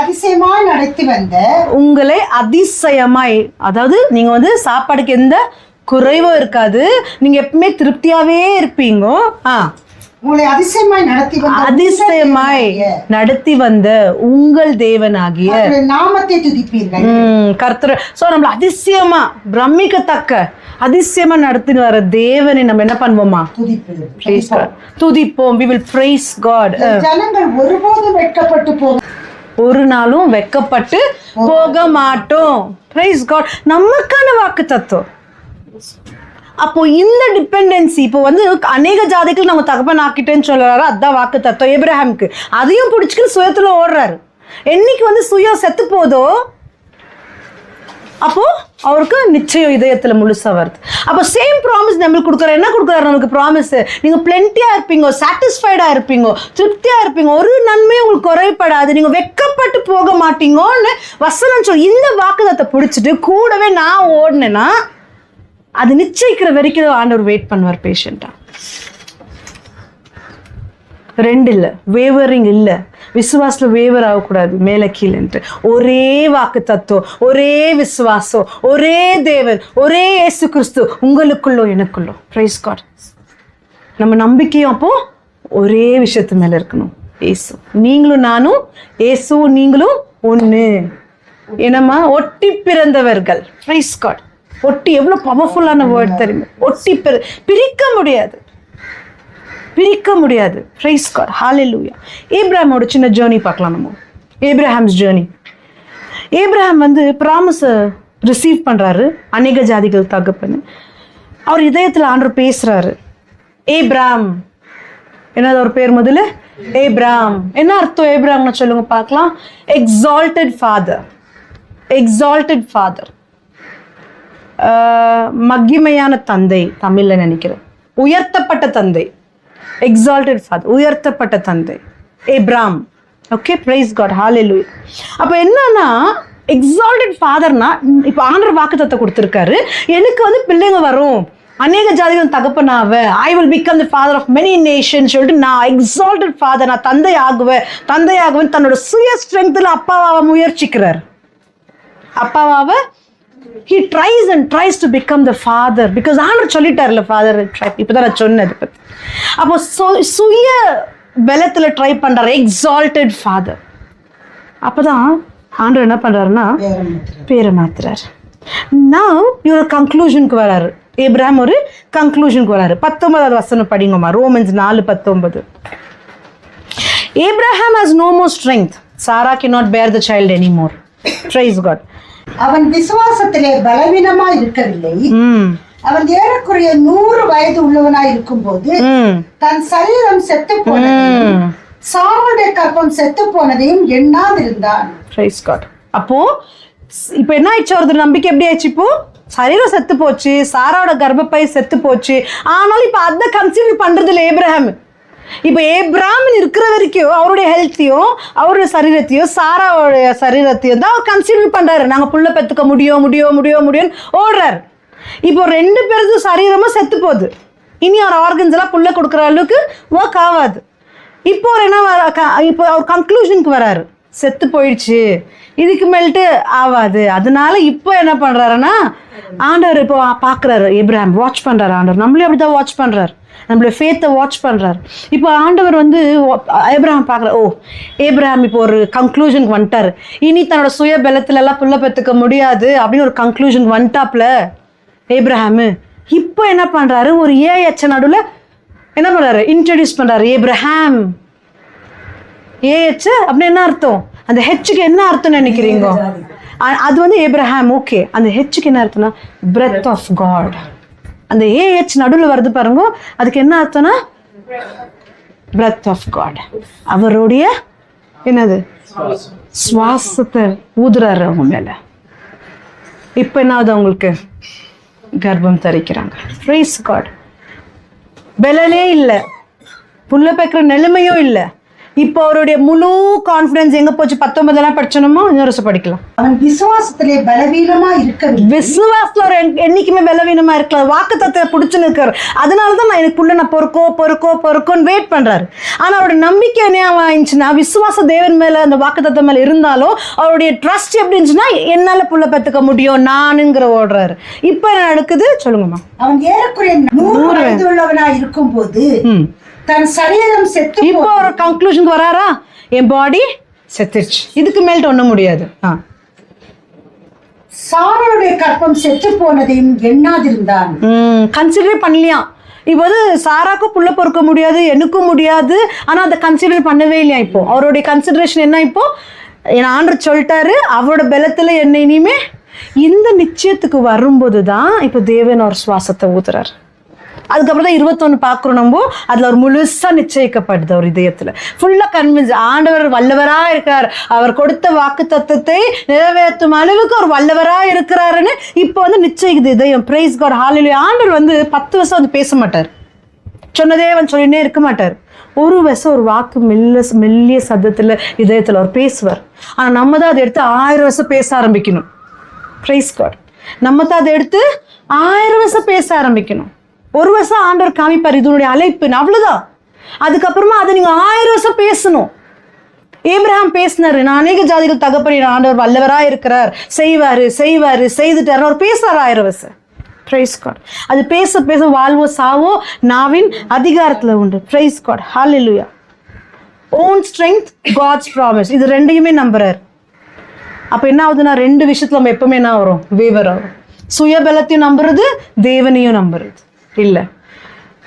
அதிசயமாய் நடத்தி வந்த
உங்களை அதிசயமாய், அதாவது நீங்க வந்து சாப்பாடுக்கு எந்த குறைவும் இருக்காது, நீங்க எப்பவுமே திருப்தியாவே இருப்பீங்க.
உங்களை அதிசயமாய்
நடத்தி வந்த உங்கள் தேவனாகிய
நாமத்தை துதிப்பீர்கள்.
கர்த்தர் நம்மள அதிசயமா பிரமிக்கத்தக்க அதிசயமா நடத்தின்னு வர தேவனை நம்ம என்ன பண்ணுவோமா? துதிப்போம். We will praise God.
ஜனங்கள் ஒருபோதும் வெட்கப்பட்டு
ஒரு நாளும் வெட்கப்பட்டு போக மாட்டோம். Praise God. நமக்கான வாக்கு தத்துவம். அப்போ இந்த டிபெண்டன்சி இப்போ வந்து அநேக ஜாதிகள் நம்ம தகப்பன் ஆக்கிட்டேன்னு சொல்றாரு, அதான் வாக்கு தத்துவம் ஏப்ரஹாமுக்கு. அதையும் பிடிச்சிக்கிட்டு சுயத்துல ஓடுறாரு. என்னைக்கு வந்து சுயம் செத்து போதோ அப்போ அவருக்கு நிச்சயம் இதயத்துல முழுசா வருது. அப்போ சேம் ப்ராமிஸ் நம்மளுக்கு கொடுக்குறாரு. என்ன கொடுக்குறாரு நம்மளுக்கு ப்ராமிஸ்? நீங்க பிளென்டியா இருப்பீங்க, சாட்டிஸ்ஃபைடா இருப்பீங்க, திருப்தியா இருப்பீங்க, ஒரு நன்மையும் உங்களுக்கு குறைப்படாது, நீங்க வெட்கப்பட்டு போக மாட்டீங்கன்னு வசனம் சொல்லி இந்த வாக்குதத்தை பிடிச்சிட்டு கூடவே நான் ஓடினேன்னா அது நிச்சயிக்கிற வரைக்கும் ஆண்டவர் வெயிட் பண்ணுவார் பேஷண்டா. 2 இல்லை, வேவரிங் இல்லை, விசுவாசத்தில் வேவர் ஆகக்கூடாது மேலே கீழேன்ட்டு. ஒரே வாக்கு தத்துவம், ஒரே விசுவாசம், ஒரே தேவன், ஒரே இயேசு கிறிஸ்து உங்களுக்குள்ளோ எனக்குள்ளோ. Price God. நம்ம நம்பிக்கையும் அப்போ ஒரே விஷயத்து மேலே இருக்கணும். இயேசு நீங்களும் நானும், இயேசு நீங்களும் ஒன்று. என்னம்மா? ஒட்டி பிறந்தவர்கள். Praise God. ஒட்டி எவ்வளோ பவர்ஃபுல்லான வேர்ட் தெரியுமா? ஒட்டி பிரிக்க முடியாது, பிரிக்க முடியாது. Praise God. ஹல்லேலூயா. ஏப்ரஹாமோட சின்ன ஜேர்னி பார்க்கலாம் நம்ம. Abraham's journey. ஏப்ரஹாம் வந்து ப்ராமிஸை ரிசீவ் பண்ணுறாரு, அநேக ஜாதிகள் தகப்பன்னு. அவர் இதயத்தில் ஆண்டவர் பேசுகிறாரு. ஏப்ராம், என்னது ஒரு பேர் முதல்ல? ஏப்ராம். என்ன அர்த்தம் ஏப்ராம்னு சொல்லுங்க பார்க்கலாம். Exalted father. எக்ஸால்டட் ஃபாதர், மகிமையான தந்தை தமிழ்ல நினைக்கிறேன். உயர்த்தப்பட்ட தந்தை. எக்ஸால்டட் ஃபாதர், உயர்த்தப்பட்ட தந்தை Abram. Okay, praise God. Hallelujah. அப்போ என்னன்னா எக்ஸால்டட் ஃபாதர்னா இப்போ ஆண்டவர் வாக்குத்தத்தை கொடுத்துருக்காரு, எனக்கு வந்து பிள்ளைங்க வரும், அநேக ஜாதிகள் தகப்பனாவ, I will become the father of many nations சொல்லிட்டு நான் எக்ஸால்டட் ஃபாதர், நான் தந்தை ஆகுவேன் தன்னோட சுய ஸ்ட்ரென்த்தில் அப்பாவாவை முயற்சிக்கிறார். அப்பாவாவை he tries to become the father because ஆண்டவர் சொல்லிட்டார்ல ஃபாதர். இப்போதான் நான் சொன்னது பத்தி. அப்போ சுய பலத்துல ட்ரை பண்றாரு, எக்ஸால்டட் ஃபாதர். அப்பதான் ஆண்டவர் என்ன பண்றாருன்னா பேரை மாத்துறாரு. Now இவர் கன்க்ளூஷனுக்கு வராரு. ஏப்ரஹாம் ஒரு கன்க்ளூஷனுக்கு வராரு. 19வது வசனம் படிங்கம்மா, Romans 4:19. Abraham has no more strength. Sarah cannot bear the child anymore. Praise God.
அவன் விசுவாசத்திலே பலவீனமாய் இருக்கவில்லை, அவன் ஏறக்குறைய 100 வயது உள்ளவனாய் இருக்கும் போது தன் சரீரம் செத்து போனதையும் சாராளுடைய கர்ப்பம் செத்து போனதையும் எண்ணாதிருந்தான்.
அப்போ இப்ப என்ன ஆயிடுச்சு, ஒரு நம்பிக்கை எப்படி ஆயிடுச்சு, இப்போ சரீரம் செத்து போச்சு, சாராவோட கர்ப்பப்பை செத்து போச்சு, ஆனாலும் இப்ப அதை கன்சிடர் பண்றது இல்லை ஏப்ரஹாம். இப்ப ஏப்ரஹாம் இருக்கிற வரைக்கும் அவருடைய ஹெல்த்தையும் அவருடைய சரீரத்தையும் சாராவோடைய சரீரத்தையும் தான் அவர் கன்சிடர் பண்றாரு. நாங்க புள்ள பெத்துக்க முடியும் முடியும் முடியும் முடியும் ஓடுறாரு. இப்போ 2 பேருக்கு சரீரமும் செத்து போகுது. இனி அவர் ஆர்கன்ஸ் எல்லாம் புள்ள கொடுக்குற அளவுக்கு ஒர்க் ஆகாது. இப்போ அவர் என்ன இப்போ அவர் கன்க்ளூஷனுக்கு வராரு, செத்து போயிடுச்சு, இதுக்கு மேல்ட்டு ஆகாது. அதனால இப்போ என்ன பண்றாருன்னா ஆண்டவர் இப்போ பாக்குறாரு, ஏப்ரஹாம் வாட்ச் பண்றாரு. ஆண்டவர் நம்மளே அப்படிதான் வாட்ச் பண்றாரு, நம்மளுடைய ஃபேத்தை வாட்ச் பண்றாரு. இப்போ ஆண்டவர் வந்து ஏப்ரஹாம் பார்க்குற, ஓ ஏப்ரஹாம் இப்போ ஒரு கன்க்ளூஷனுக்கு வந்துட்டாரு, இனி தன்னோட சுய பலத்துல எல்லாம் புள்ள பெற்றுக்க முடியாது அப்படின்னு ஒரு கன்க்ளூஷனுக்கு வந்துட்டாப்ல ஏப்ரஹாம். இப்போ என்ன பண்றாரு, ஒரு ஏஎச் நடுவில் என்ன பண்றாரு, இன்ட்ரடியூஸ் பண்றாரு ஏப்ரஹாம். ஏஎச் அப்படின்னு என்ன அர்த்தம், அந்த ஹெச்சுக்கு என்ன அர்த்தம் நினைக்கிறீங்க? அது வந்து ஏப்ரஹாம். ஓகே, அந்த ஹெச்சுக்கு என்ன அர்த்தம்னா பிரெத் ஆஃப் காட். அந்த ஏஹெச் நடுவில் வருது பாருங்க, அதுக்கு என்ன அர்த்தம்னா பிரெத் ஆஃப் காட். அவருடைய என்னது சுவாசத்தை ஊதுறாரு அவங்க மேல. இப்ப என்ன ஆகுது, அவங்களுக்கு கர்ப்பம் தரிக்கிறாங்க. Price God. பலனே இல்லை, புள்ள பெக்கிற நிலைமையும் இல்லை. இப்போ அவருடைய முழு கான்ஃபிடன்ஸ் எங்க போச்சு? 19 படிச்சணுமோ, இன்னொரு வருஷம் படிக்கலாம்.
அவன் விசுவாசத்திலே பலவீனமா இருக்கவில்லை.
விசுவாசத்துல ஒரு என்னைக்குமே பலவீனமா இருக்கலாம், வாக்குத்தத்தத்தை பிடிச்சுன்னு இருக்காரு. அதனாலதான் நான் எனக்கு புள்ள நான் பொறுக்கோன்னு வெயிட் பண்றாரு. ஆனா அவருடைய நம்பிக்கை என்ன ஆயிடுச்சுன்னா, விசுவாச தேவன் மேல அந்த வாக்குத்தத்தம் மேல இருந்தாலும் அவருடைய ட்ரஸ்ட் எப்படி இருந்துச்சுன்னா, என்னால புள்ள பெத்துக்க முடியும் நானுங்கிற ஓடுறாரு. இப்ப என்ன நடக்குது சொல்லுங்கம்மா?
அவன் ஏறக்குறைய 100 வயது உள்ளவனா இருக்கும் போது தன் சரீரம் செத்து,
இப்போ ஒரு கன்க்ளூஷனுக்கு வராரா, என் பாடி செத்துச்சு, இதுக்கு மேல்ட்டு ஒண்ணும் முடியாது.
சாராளுடைய கர்ப்பம் செத்து போனதையும் எண்ணாதிருந்தான்.
கன்சிடர் பண்ணலையா? இப்போ வந்து சாராக்கும் புள்ள பொறுக்க முடியாது, எனக்கும் முடியாது, ஆனா அதை கன்சிடர் பண்ணவே இல்லையா? இப்போ அவருடைய கன்சிடரேஷன் என்ன? இப்போ என் ஆண்டவர் சொல்லிட்டாரு, அவரோட பலத்துல என்ன இனிமே இந்த நிச்சயத்துக்கு வரும்போது தான் இப்போ தேவன் ஒரு சுவாசத்தை ஊத்துறாரு. அதுக்கப்புறம் தான் 21 பார்க்குறோம் நம்ம. அதில் ஒரு முழுசாக நிச்சயிக்கப்படுது அவர் இதயத்தில், ஃபுல்லாக கன்வின்ஸ். ஆண்டவர் வல்லவராக இருக்கிறார், அவர் கொடுத்த வாக்கு தத்துவத்தை நிறைவேற்றும் அளவுக்கு அவர் வல்லவராக இருக்கிறாருன்னு இப்போ வந்து நிச்சயிக்குது இதயம். பிரைஸ் காட், ஹல்லேலூயா. ஆண்டவர் வந்து 10 வருஷம் வந்து பேச மாட்டார், சொன்னதே வந்து சொல்லினே இருக்க மாட்டார். ஒரு வருஷம் ஒரு வாக்கு மெல்லிய சத்தத்தில் இதயத்தில் அவர் பேசுவார். ஆனால் நம்ம தான் அதை எடுத்து 1000 வருஷம் பேச ஆரம்பிக்கணும். Praise God. நம்ம தான் அதை எடுத்து 1000 வருஷம் பேச ஆரம்பிக்கணும். ஒரு வருஷம் ஆண்டவர் காமிப்பார் இதனுடைய அழைப்பு, அவ்வளவுதான். அதுக்கப்புறமா அதை நீங்க 1000 வருஷம் பேசணும். ஏப்ரஹாம் பேசினாரு, நான் அநேக ஜாதிகள் தகப்பன் ஆண்டவர் வல்லவரா இருக்கிறார், செய்வாரு செய்துட்டாரு, அவர் பேசுறாரு 1000 வருஷம். Praise God. அது பேச பேச வாழ்வோ சாவோ நாவின் அதிகாரத்துல உண்டு. Praise God, hallelujah. Own strength, God's promise, இது ரெண்டையுமே நம்புறாரு. அப்ப என்ன ஆகுதுன்னா, 2 விஷயத்துல நம்ம எப்பவுமே என்ன வரும், வேவர் ஆகும். சுயபலத்தையும் நம்புறது, தேவனையும் நம்புறது இல்லை.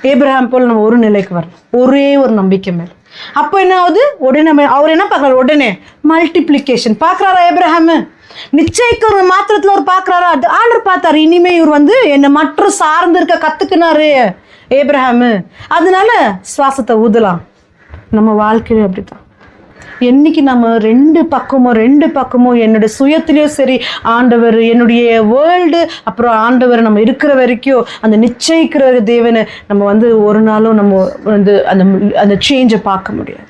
ஏப்ரஹாம் போல் நம்ம ஒரு நிலைக்கு வரணும், ஒரே ஒரு நம்பிக்கை மேல. அப்போ என்ன ஆகுது, உடனே அவர் என்ன பார்க்கறாரு, உடனே மல்டிப்ளிகேஷன் பார்க்கறாரா ஏப்ரஹாம்? நிச்சயிக்கிற மாத்திரத்துல அவர் பார்க்கறாரா? ஆண்டவர் பார்த்தாரு, இனிமே இவர் வந்து என்னை மற்ற சார்ந்து இருக்க கத்துக்கினாரு ஏப்ரஹாம், அதனால சுவாசத்தை ஊதலாம். நம்ம வாழ்க்கையில அப்படித்தான். என்னைக்கு நம்ம ரெண்டு பக்கமும் என்னுடைய சுயத்திலையும் சரி, ஆண்டவர் என்னுடைய வேர்ல்டு, அப்புறம் ஆண்டவர் நம்ம இருக்கிற வரைக்கும் அந்த நிச்சயிக்கிற தேவனை நம்ம வந்து ஒரு நாளும் நம்ம வந்து அந்த சேஞ்சை பார்க்க முடியாது.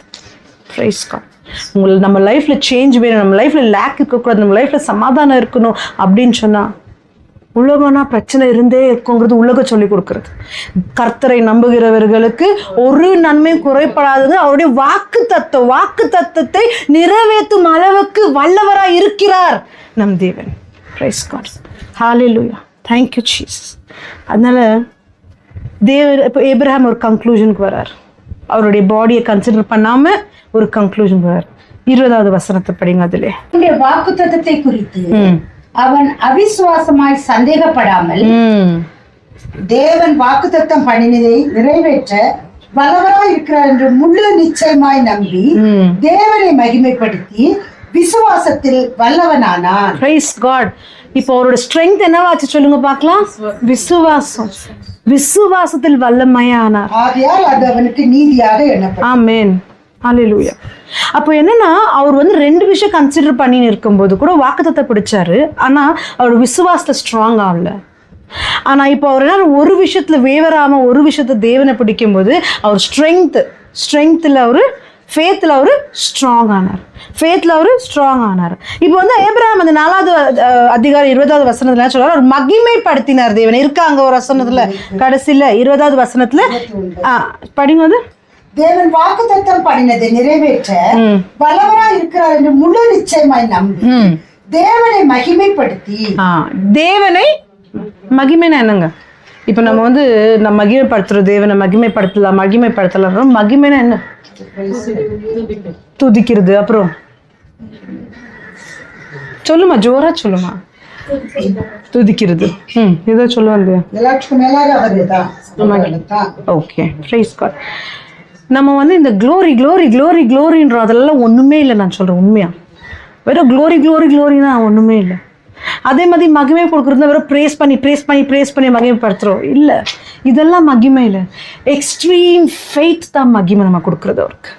Praise God. நம்ம லைஃப்ல சேஞ்ச் வேணும், நம்ம லைஃப்ல லேக் இருக்கக்கூடாது, நம்ம லைஃப்ல சமாதானம் இருக்கணும் அப்படின்னு சொன்னா, உலகம்னா பிரச்சனை இருந்தே இருக்குங்கிறது உலகம் சொல்லி கொடுக்கறது. கர்த்தரை நம்புகிறவர்களுக்கு ஒரு நன்மையும் குறைப்படாதது அவருடைய வாக்கு தத்துவத்தை நிறைவேற்றும் அளவுக்கு வல்லவராய் இருக்கிறார் நம் தேவன். Praise God, hallelujah, thank you Jesus. அதனால இப்போ ஏப்ரஹாம் ஒரு கன்க்ளூஷனுக்கு வர்றார், அவருடைய பாடியை கன்சிடர் பண்ணாம ஒரு கன்க்ளூஷன் வர்றார். 20வது வசனத்தை படிங்க. அதிலே
வாக்கு தத்துவத்தை குறித்து அவன் அவிசுவாசமாய் சந்தேகப்படாமல் தேவன் வாக்குத்தத்தம் பண்ணினதை நிறைவேற்ற வல்லவராய் இருக்கிறார் என்று முழு நிச்சயமாய் நம்பி தேவனை மகிமைப்படுத்தி விசுவாசத்தில் வல்லவனானான்.
Praise God. இப்போ அவரோட ஸ்ட்ரென்த் என்னவாச்சு சொல்லுங்க பார்க்கலாம். விசுவாசம். விசுவாசத்தில் வல்லமையானார்.
ஆகையால் அது அவனுக்கு நீதியாக எண்ணப்பட்டது.
ஆமென். ஹல்லேலூயா. அப்போ என்னன்னா அவர் வந்து 2 விஷயம் கன்சிடர் பண்ணி இருக்கும்போது கூட வாக்குத்தத்தத்தை பிடிச்சாரு. ஆனா அவர் விசுவாசத்துல ஸ்ட்ராங் ஆகல. ஆனா இப்போ அவர் என்ன ஒரு விஷயத்துல வேவராம ஒரு விஷயத்த தேவனை பிடிக்கும்போது அவர் ஸ்ட்ரென்த்ல அவரு ஃபேத்தில் அவர் ஸ்ட்ராங் ஆனார். இப்போ வந்து ஏப்ரஹாம் அந்த 4வது அதிகாரம் 20வது வசனத்துல சொல்றாரு, அவர் மகிமைப்படுத்தினார் தேவனை. இருக்காங்க ஒரு வசனத்துல கடைசியில 20வது வசனத்துல படிங்க. வந்து
தேவன் வாக்குத்தத்தம் பண்ணினதை நிறைவேற்ற வல்லவராய் இருக்கிறார் என்று முழு நிச்சயமாய் நம்பி தேவனை மகிமைப்படுத்தி.
தேவனை மகிமைனா என்னங்க? இப்ப நம்ம வந்து நம்ம மகிமைப்படுத்துறோம், தேவனை மகிமைப்படுத்தலாம். மகிமைனா என்ன? துதிக்கிறது. அப்புறம் சொல்லுமா, ஜோரா சொல்லுமா. துதிக்கிறது. ஏதோ சொல்லுவாங்க. Okay, praise God. நம்ம வந்து இந்த க்ளோரின்ற அதெல்லாம் ஒண்ணுமே இல்லை. நான் சொல்றேன் உண்மையா, வெறும் க்ளோரினா ஒண்ணுமே இல்லை. அதே மாதிரி மகிமை கொடுக்குறது வெறும் ப்ரேஸ் பண்ணி மகிமைப்படுத்துறோம் இல்லை. இதெல்லாம் மகிமை இல்லை. எக்ஸ்ட்ரீம் ஃபெய்த் தான் மகிமை நம்ம கொடுக்குறது அவருக்கு.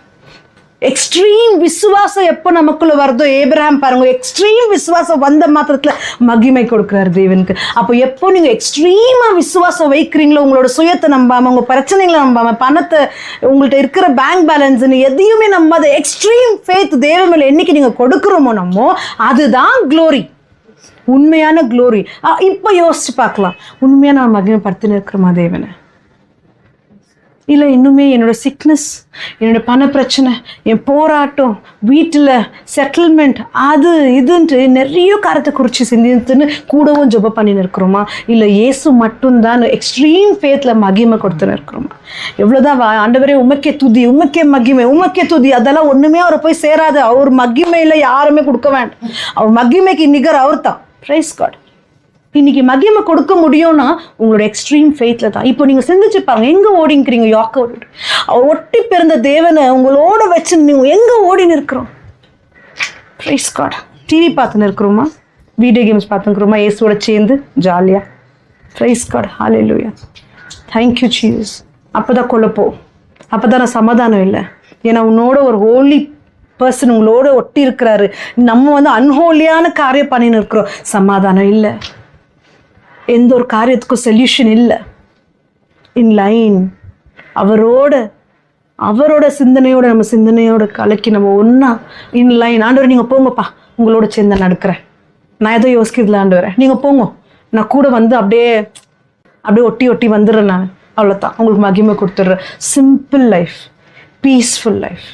எக்ஸ்ட்ரீம் விசுவாசம் எப்போ நமக்குள்ள வருதோ, ஏப்ரஹாம் பாருங்க, எக்ஸ்ட்ரீம் விசுவாசம் வந்த மாத்திரத்துல மகிமை கொடுக்குறாரு தேவனுக்கு. அப்போ எப்போ நீங்க எக்ஸ்ட்ரீமா விசுவாசம் வைக்கிறீங்களோ, உங்களோட சுயத்தை நம்பாம, உங்க பிரச்சனைகளை நம்பாம, பணத்தை, உங்கள்கிட்ட இருக்கிற பேங்க் பேலன்ஸ்ன்னு எதையுமே நம்பாத எக்ஸ்ட்ரீம் ஃபேத் தேவன் மேல என்னைக்கு நீங்க கொடுக்குறோமோ நம்மோ, அதுதான் க்ளோரி, உண்மையான க்ளோரி. இப்போ யோசிச்சு பார்க்கலாம், உண்மையா நான் மகிமைப்படுத்தின்னு இருக்கிறோமா தேவனை? இல்லை இன்னுமே என்னோட சிக்னஸ், என்னோட பண பிரச்சனை, என் போராட்டம், வீட்டில் செட்டில்மெண்ட், அது இதுன்ட்டு நிறைய காரத்தை குறித்து சிந்தித்துன்னு கூடவும் ஜெபம் பண்ணின்னு இருக்கிறோமா? இல்லை இயேசு மட்டும்தான் எக்ஸ்ட்ரீம் ஃபேத்தில் மகிமை கொடுத்துன்னு இருக்கிறோமா? எவ்வளோதான் ஆண்டவரே உமக்கே துதி, உமக்கே மகிமை, உமக்கே துதி, அதெல்லாம் ஒன்றுமே அவரை போய் சேராது. அவர் மகிமையில் யாருமே கொடுக்க வேண்டாம். அவர் மகிமைக்கு நிகர் அவர் தான். Praise God. இன்னைக்கு மகிமை கொடுக்க முடியும்னா உங்களோட எக்ஸ்ட்ரீம் ஃபெய்த்ல தான். இப்போ நீங்க சிந்திச்சு பாருங்க, எங்க ஓடிங்கிறீங்க? யாக்க ஓடிட்டு ஒட்டி பிறந்த தேவனை உங்களோட வச்சு நீங்க எங்க ஓடின்னு இருக்கிறோம்? Praise God. டிவி பார்த்துன்னு இருக்கிறோமா? வீடியோ கேம்ஸ் பார்த்துக்கிறோமா? இயேசுவோட சேர்ந்து ஜாலியா? Praise God. Hallelujah. Thank you Jesus. அப்பதான் குழப்பம், அப்பதான் சமாதானம் இல்லை. ஏன்னா உன்னோட ஒரு ஹோலி பர்சன் உங்களோட ஒட்டி இருக்கிறாரு. நம்ம வந்து அன்ஹோலியான காரியம் பண்ணின்னு இருக்கிறோம். சமாதானம் இல்லை, எந்த ஒரு காரியத்துக்கும் சொல்யூஷன் இல்லை. இன் லைன் அவரோட சிந்தனையோட நம்ம சிந்தனையோட கலக்கி நம்ம ஒன்றா இன் லைன். ஆண்டவர் நீங்கள் போங்கப்பா, உங்களோட சேர்ந்து நடக்கிறேன், நான் எதோ யோசிக்கிறதுல ஆண்டவரை, நீங்கள் போங்க, நான் கூட வந்து அப்படியே ஒட்டி வந்துடுறேன் நான். அவ்வளோதான், உங்களுக்கு மகிமை கொடுத்துட்றேன். Simple life, peaceful life.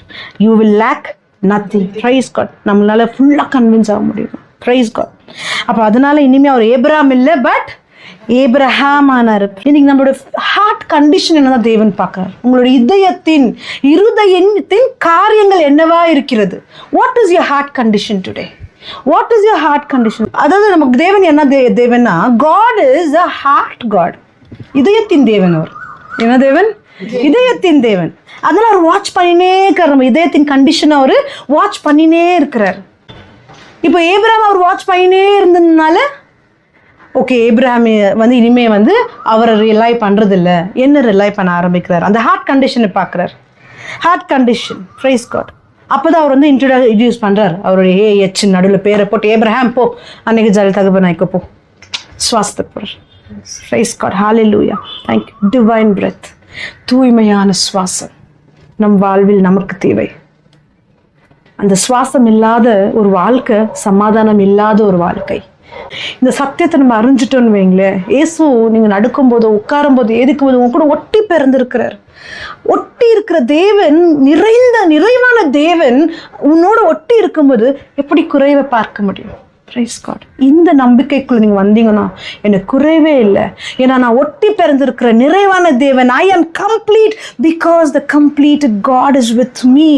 You will lack nothing. Praise God. நம்மளால ஃபுல்லாக கன்வின்ஸ் ஆக முடியும். Praise God. அப்போ அதனால இனிமேல் அவர் ஏப்ரஹாம் இல்லை, பட் ஏப்ரஹாம் ஆனார். இன்னைக்கு நம்மளோட ஹார்ட் கண்டிஷன் என்னதான் தேவன் பார்க்கிறார். உங்களோட இருதயத்தின் காரியங்கள் என்னவா இருக்கிறது? What is your heart condition today? What is your heart condition? அதாவது நமக்கு தேவன் என்ன தேவன்னா, God is a heart God. இதயத்தின் தேவன் அவர். என்ன தேவன்? இதயத்தின் தேவன். அதெல்லாம் அவர் வாட்ச் பண்ணினே இருக்கிறார். நம்ம இதயத்தின் கண்டிஷன் அவர் வாட்ச் பண்ணினே இருக்கிறார். இப்போ ஏப்ரஹாம் அவர் வாட்ச் பண்ணினே இருந்ததுனால ஓகே, ஏப்ரஹாம் வந்து இனிமே வந்து அவரை ரிலை பண்றது இல்லை, என்ன ரிலை பண்ண ஆரம்பிக்கிறார்? அந்த ஹார்ட் கண்டிஷனை பார்க்குறார். Heart condition. Praise God. அப்போதான் அவர் வந்து இன்ட்ரடியூஸ் பண்றார். அவருடைய ஏஹெச் நடுவில் பேரை போட்டு, ஏப்ரஹாம் போ, அன்னைக்கு ஜல் தகவல் நாய்க்க போ, சுவாசப்படுறார். Praise God. Hallelujah. Thank you. Divine breath, தூய்மையான சுவாசம் நம் வாழ்வில் நமக்கு தேவை. அந்த சுவாசம் இல்லாத ஒரு வாழ்க்கை சமாதானம் இல்லாத ஒரு வாழ்க்கை. இந்த சத்தியத்தை நம்ம அறிஞ்சிட்டோன்னு வைங்களேன், இயேசு நீங்க நடக்கும் போதோ உட்காரும் போது எதுக்கும் போது உங்க கூட ஒட்டி பிறந்திருக்கிறார். ஒட்டி இருக்கிற தேவன், நிறைவான தேவன் உன்னோட ஒட்டி இருக்கும்போது எப்படி குறைவை பார்க்க முடியும்? Praise God. இந்த நம்பிக்கைக்குள்ள நீங்க வந்தீங்கன்னா எனக்கு குறைவே இல்லை. ஏன்னா நான் ஒட்டி பிறந்திருக்கிற நிறைவான தேவன். I am complete because the complete God is with me.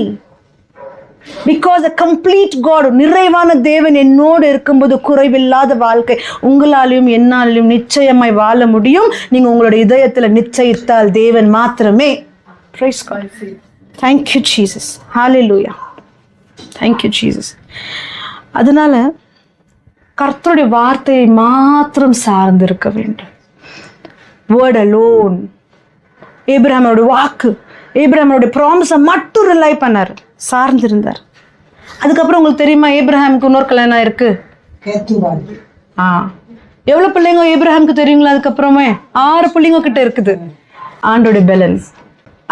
Because a complete God, நிறைவான தேவன் என்னோடு இருக்கும்போது குறைவில்லாத வாழ்க்கை உங்களாலையும் என்னாலையும் நிச்சயமாய் வாழ முடியும். நீங்க உங்களோட இதயத்துல நிச்சயித்தால் தேவன் மாத்திரமே. Praise God. Thank you Jesus. Hallelujah. Thank you Jesus. அதனால கர்த்தருடைய வார்த்தையை மாத்திரம் சார்ந்திருக்க வேண்டும். Word alone. ஏப்ரஹாமோட வாக்கு, ஏப்ரஹாமோட ப்ராமிஸை மட்டும் ரிலை பண்ணார், சார்ந்திருந்தார். அதுக்கப்புறம் உங்களுக்கு தெரியுமா, ஏப்ரஹாமுக்கு இன்னொரு கல்யாணம் இருக்கு. எவ்வளவு பிள்ளைங்க ஏப்ரஹாமுக்கு தெரியுங்களா? அதுக்கப்புறமே 6 பிள்ளைங்க கிட்ட இருக்குது. ஆண்டோட பேலன்ஸ்.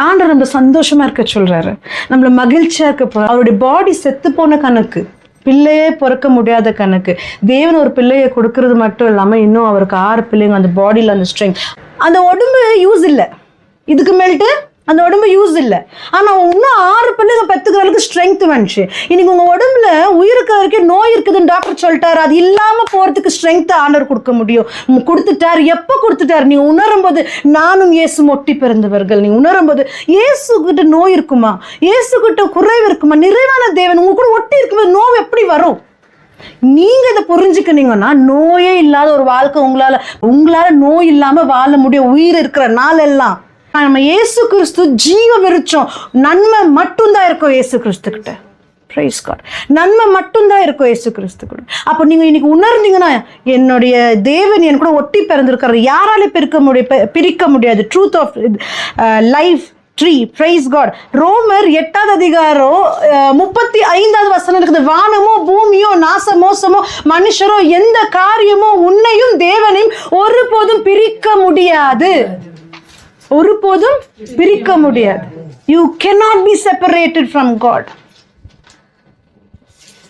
ஆண்டவர் நம்ம சந்தோஷமா இருக்க சொல்றாரு, நம்மள மகிழ்ச்சியா இருக்க. அவருடைய பாடி செத்து போன கணக்கு, பிள்ளையே பிறக்க முடியாத கணக்கு. தேவன் ஒரு பிள்ளையை கொடுக்கறது மட்டும் இல்லாம இன்னும் அவருக்கு 6 பிள்ளைங்க. அந்த பாடியில அந்த ஸ்ட்ரென்த், அந்த உடம்பு யூஸ் இல்லை, இதுக்கு மேல்ட்டு அந்த உடம்பு யூஸ் இல்லை. ஆனா இன்னும் 6 பிள்ளைங்க பெத்துக்கிற அளவுக்கு ஸ்ட்ரென்த் வந்துச்சு. இன்னைக்கு உங்க உடம்புல உயிருக்கு வரைக்கும் நோய் இருக்குதுன்னு டாக்டர் சொல்லிட்டாரு. அது இல்லாம போறதுக்கு ஸ்ட்ரென்த் ஆண்டவர் கொடுக்க முடியும், கொடுத்துட்டாரு. எப்ப கொடுத்துட்டாரு? நீங்க உணரும் போது, நானும் இயேசு ஒட்டி பிறந்தவர்கள். நீங்க உணரும் போது, இயேசு கிட்ட நோய் இருக்குமா? இயேசு கிட்ட குறைவு இருக்குமா? நிறைவான தேவன் உங்க கூட ஒட்டி இருக்கும்போது நோய் எப்படி வரும்? நீங்க இதை புரிஞ்சுக்கினீங்கன்னா, நோயே இல்லாத ஒரு வாழ்க்கை உங்களால நோய் இல்லாம வாழ முடியும். உயிர் இருக்கிற நாள் எல்லாம் நம்ம இயேசு கிறிஸ்து ஜீவ விருட்சம். நன்மை மட்டும்தான் இருக்கும் இயேசு கிறிஸ்து கிட்ட. Praise God. நன்மை மட்டும்தான் இருக்கும் இயேசு கிறிஸ்து கூட. அப்போ நீங்க இன்னைக்கு உணர்ந்தீங்கன்னா, என்னுடைய தேவன் என் கூட ஒட்டி பிறந்திருக்கிறார், யாராலையும் பிரிக்க முடியாது. Truth of life tree. Praise God. ரோமர் 8வது அதிகாரம் 35வது வசனம் இருக்குது. வானமோ பூமியோ நாசமோசமோ மனுஷரோ எந்த காரியமோ உன்னையும் தேவனையும் ஒருபோதும் பிரிக்க முடியாது. ஒருபோதும் பிரிக்க முடியாது. You cannot be separated from God.